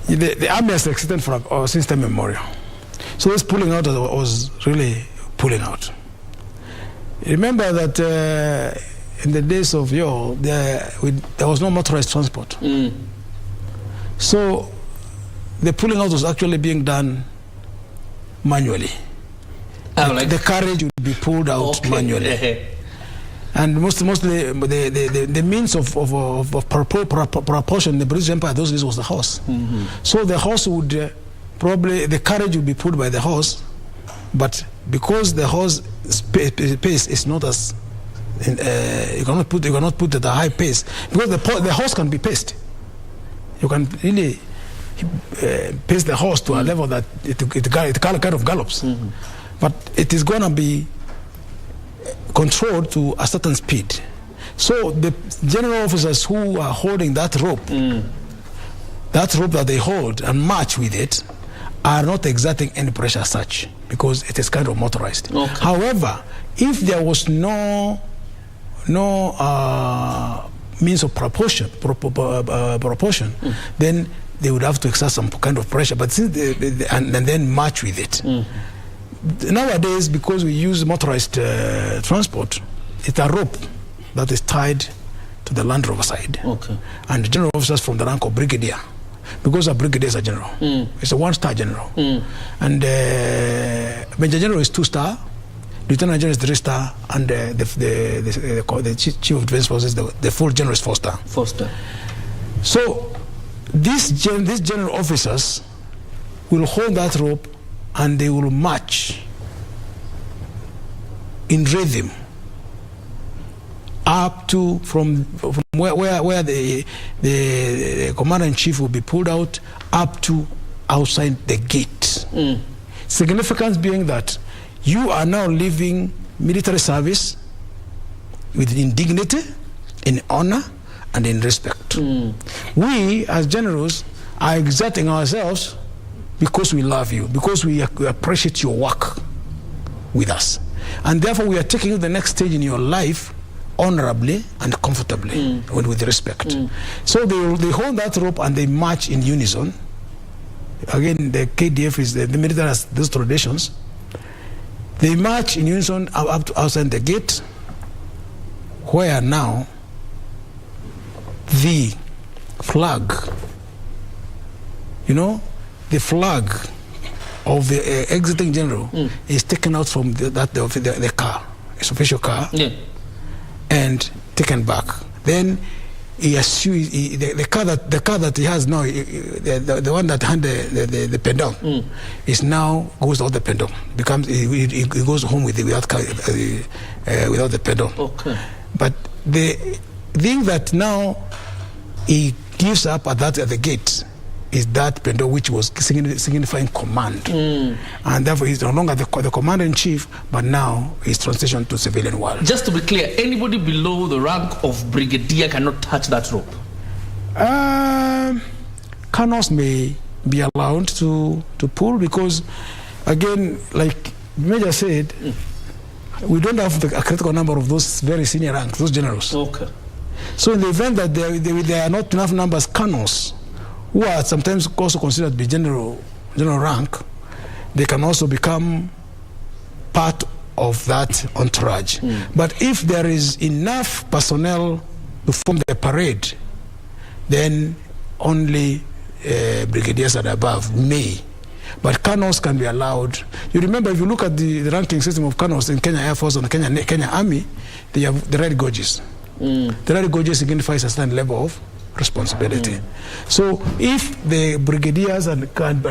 The army has existed since time immemorial. So this pulling out was really pulling out. Remember that in the days of yore, there was no motorized transport. So the pulling out was actually being done manually. The carriage would be pulled out manually. And mostly the means of propulsion in the British Empire those days was the horse. So the horse would probably the carriage will be pulled by the horse, but because the horse pace is not as you cannot put at a high pace, because the horse can be paced. You can really pace the horse to a level that it kind of gallops, but it is going to be controlled to a certain speed. So the general officers who are holding that rope, that rope that they hold and march with it, are not exerting any pressure as such, because it is kind of motorized. Okay. However, if there was no means of proportion, then they would have to exert some kind of pressure. But since and then march with it. Nowadays, because we use motorized transport, it's a rope that is tied to the Land Rover side. Okay. And the general officers from the rank of brigadier, because a brigadier is a general, it's a 1-star general, and Major General is 2-star, Lieutenant General is 3-star, and the Chief of Defense Forces, the full general is 4-star. 4-star. So these general officers will hold that rope and they will march in rhythm up to from where the commander-in-chief will be pulled out up to outside the gate. Significance being that you are now leaving military service with dignity, in honor, and in respect. We, as generals, are exerting ourselves because we love you, because we appreciate your work with us. And therefore, we are taking you to the next stage in your life honorably and comfortably, with respect. So they hold that rope and they march in unison. Again, the KDF is the military has those traditions. They march in unison up to outside the gate, where now the flag, the flag of the exiting general is taken out from the car, his official car, and taken back. Then he assumes the car that he has now, the one that had the pedal, is now goes out the pedal. He goes home without the pedal. Okay. But the thing that now he gives up at the gate is that pedal which was signifying command, and therefore he's no longer the commander-in-chief, but now he's transitioned to civilian world. Just to be clear, anybody below the rank of brigadier cannot touch that rope? Colonels may be allowed to pull, because again, like Major said, we don't have a critical number of those very senior ranks, those generals. Okay. So in the event that there are not enough numbers, colonels, who are sometimes also considered to be general rank, they can also become part of that entourage. But if there is enough personnel to form the parade, then only brigadiers and above may. But colonels can be allowed. You remember, if you look at the ranking system of colonels in Kenya Air Force and the Kenya Army, they have the red gauges. The red gauges signifies a certain level of responsibility. So if the brigadiers and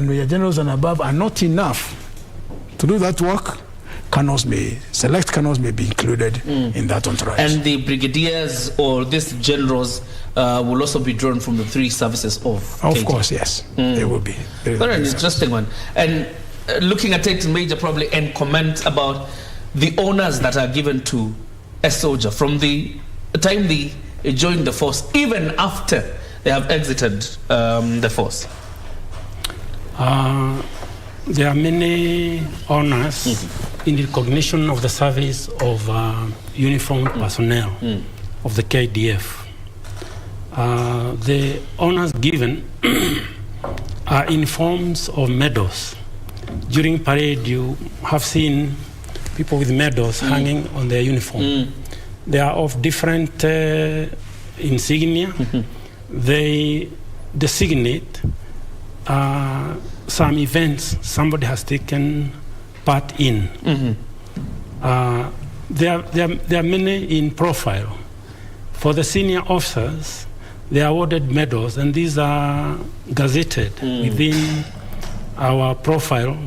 major generals and above are not enough to do that work, select colonels may be included in that entourage. And the brigadiers or these generals will also be drawn from the 3 services of KDF. Of course, yes. They will be. Very interesting one. And looking at it, Major, probably, and comment about the honors that are given to a soldier from the time they join the force, even after they have exited the force. There are many honors in recognition of the service of uniformed personnel of the KDF. The honors given are in forms of medals. During parade, you have seen people with medals hanging on their uniform. They are of different insignia. They designate some events somebody has taken part in. There are many in profile. For the senior officers, they are awarded medals, and these are gazetted within our profile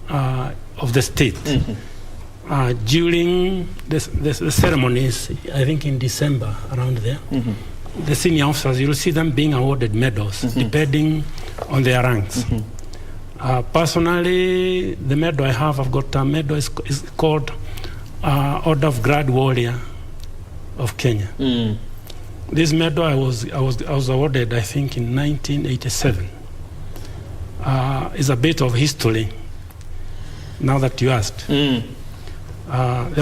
of the state. During the ceremonies, I think in December, around there, the senior officers, you'll see them being awarded medals, depending on their ranks. Personally, the medal I have, I've got a medal, is called Order of Grand Warrior of Kenya. This medal I was awarded, I think, in 1987. It's a bit of history, now that you asked. There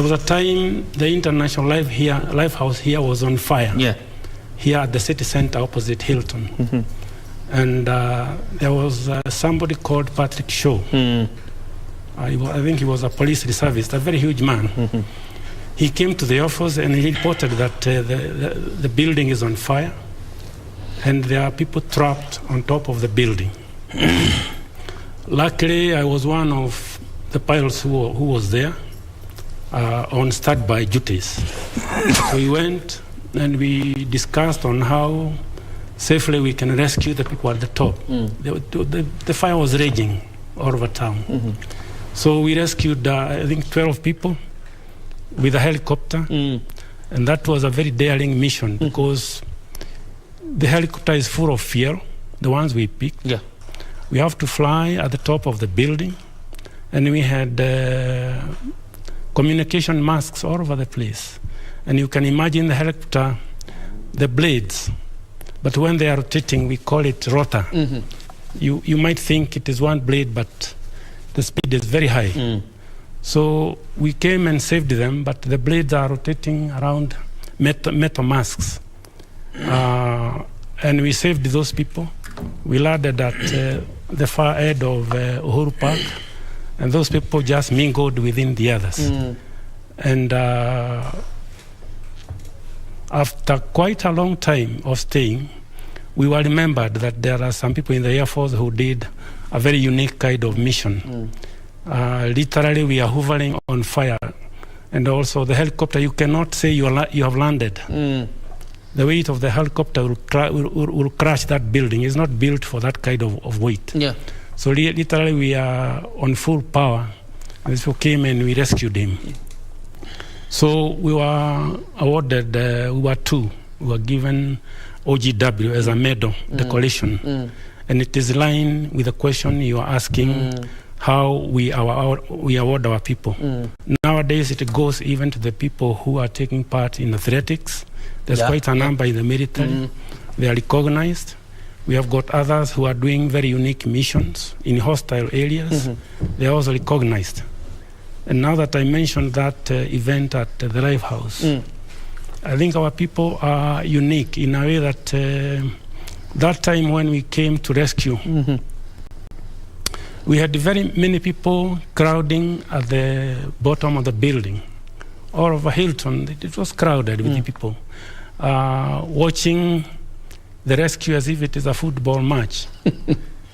was a time the International Lifehouse here was on fire. Here at the city center opposite Hilton. And there was somebody called Patrick Shaw. I think he was a police reservist, a very huge man. He came to the office and he reported that the building is on fire and there are people trapped on top of the building. Luckily, I was one of the pilots who was there on standby duties. So we went and we discussed on how safely we can rescue the people at the top. The fire was raging all over town. So we rescued, I think, 12 people with a helicopter. And that was a very daring mission because the helicopter is full of fuel, the ones we picked. We have to fly at the top of the building. And we had communication masks all over the place. And you can imagine the helicopter, the blades, but when they are rotating, we call it rotor. You might think it is one blade, but the speed is very high. So we came and saved them, but the blades are rotating around metal masks. And we saved those people. We landed at the far end of Uhuru Park, and those people just mingled within the others. And after quite a long time of staying, we were remembered that there are some people in the Air Force who did a very unique kind of mission. Literally, we are hovering on fire. And also the helicopter, you cannot say you have landed. The weight of the helicopter will crash that building. It's not built for that kind of weight. So literally, we are on full power. And these people came and we rescued him. So we were awarded, we were two. We were given OGW as a medal decoration. And it is in line with the question you are asking, how we award our people. Nowadays, it goes even to the people who are taking part in athletics. There's quite a number in the military. They are recognized. We have got others who are doing very unique missions in hostile areas. They are also recognized. And now that I mentioned that event at the Lifehouse, I think our people are unique in a way that that time when we came to rescue, we had very many people crowding at the bottom of the building. All over Hilton, it was crowded with the people, watching the rescue as if it is a football match.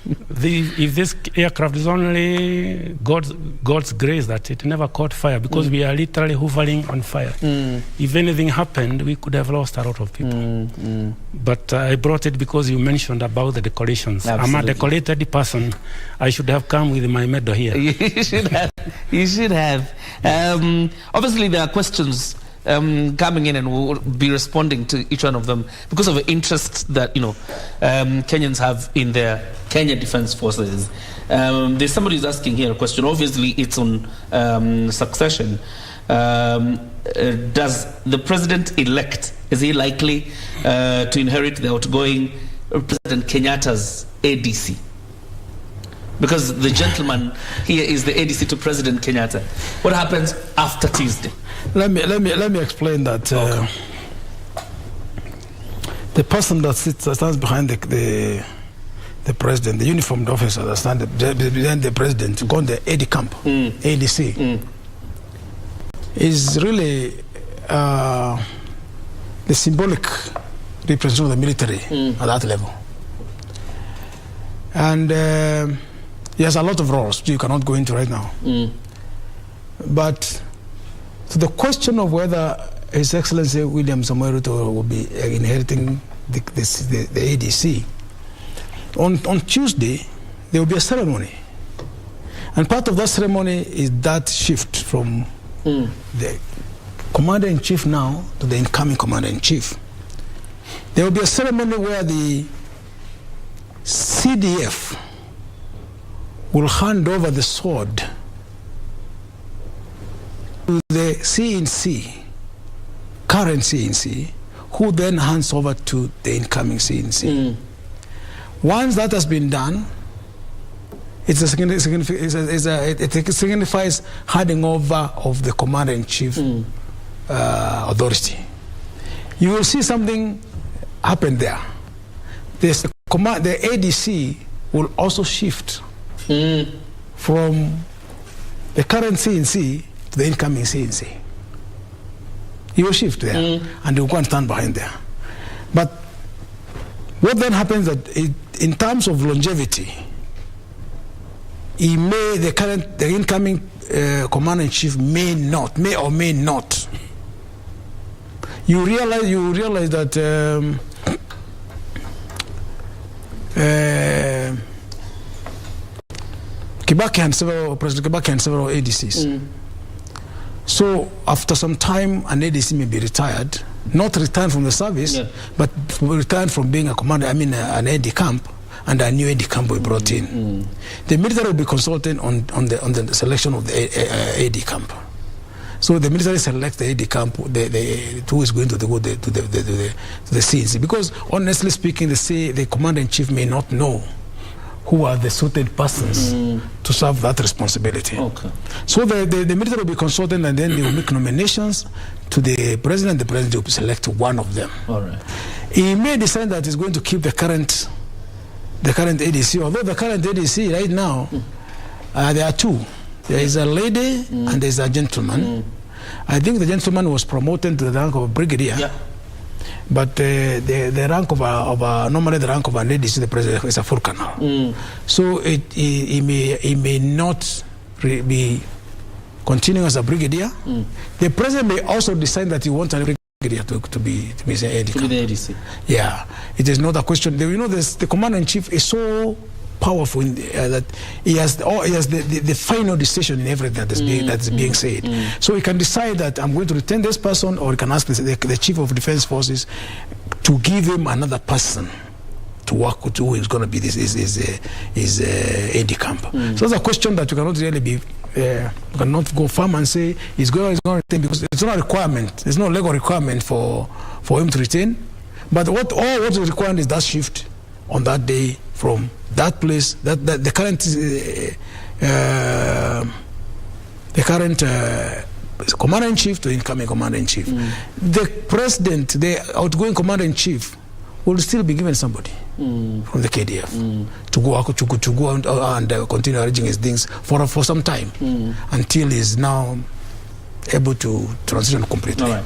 If this aircraft is only God's grace that it never caught fire, because we are literally hovering on fire. If anything happened, we could have lost a lot of people. But I brought it because you mentioned about the decorations. Absolutely. I'm a decorated person. I should have come with my medal here. You should have. You should have. Obviously, there are questions coming in, and we'll be responding to each one of them because of the interest that Kenyans have in their Kenya Defense Forces. There's somebody who's asking here a question. Obviously, it's on succession. Does the president-elect, is he likely to inherit the outgoing President Kenyatta's ADC? Because the gentleman here is the ADC to President Kenyatta. What happens after Tuesday? Let me explain that. The person that stands behind the president, the uniformed officer that stands behind the president, called the AD camp, ADC, is really the symbolic representation of the military at that level. And he has a lot of roles you cannot go into right now. But to the question of whether His Excellency William Samoei Ruto will be inheriting the ADC, on Tuesday there will be a ceremony And part of that ceremony is that shift from the commander-in-chief now to the incoming commander-in-chief. There will be a ceremony where the CDF will hand over the sword to the CNC, current CNC, who then hands over to the incoming CNC. Once that has been done, it signifies handing over of the commander-in-chief authority. You will see something happen there. The ADC will also shift from the current CNC to the incoming CNC. He will shift there, and he will go and stand behind there. But what then happens that in terms of longevity, the incoming commander-in-chief may or may not. You realize that President Kibaki had several ADCs. So after some time, an ADC may be retired, not retired from the service, but retired from being a commander, an AD camp, and a new AD camp will be brought in. The military will be consulting on the selection of the AD camp. So the military selects the AD camp, who is going to go to the CNC. Because honestly speaking, the commander-in-chief may not know who are the suited persons to serve that responsibility. Okay. So the military will be consulting, and then they will make nominations to the president. The president will select one of them. All right. He may decide that he's going to keep the current ADC, although the current ADC right now, there are two. There is a lady and there is a gentleman. I think the gentleman was promoted to the rank of a brigadier. Yeah. But the rank of normally the rank of an ADC, the president, is a full colonel. So he may not be continuing as a brigadier. The president may also decide that he wants a brigadier to be the ADC. Yeah, it is not a question. You know, the commander-in-chief is so powerful that he has the final decision in everything that is being said. So he can decide that I'm going to retain this person, or he can ask the chief of defense forces to give him another person to work with, who is going to be his AD camp. So that's a question that you cannot really be you cannot go firm and say he's going to retain, because it's not a requirement. There's no legal requirement for him to retain. But what is required is that shift on that day from that place, that the current commander-in-chief to incoming commander-in-chief. The president, the outgoing commander-in-chief, will still be given somebody from the KDF to go and continue arranging his things for some time until he's now able to transition completely. All right.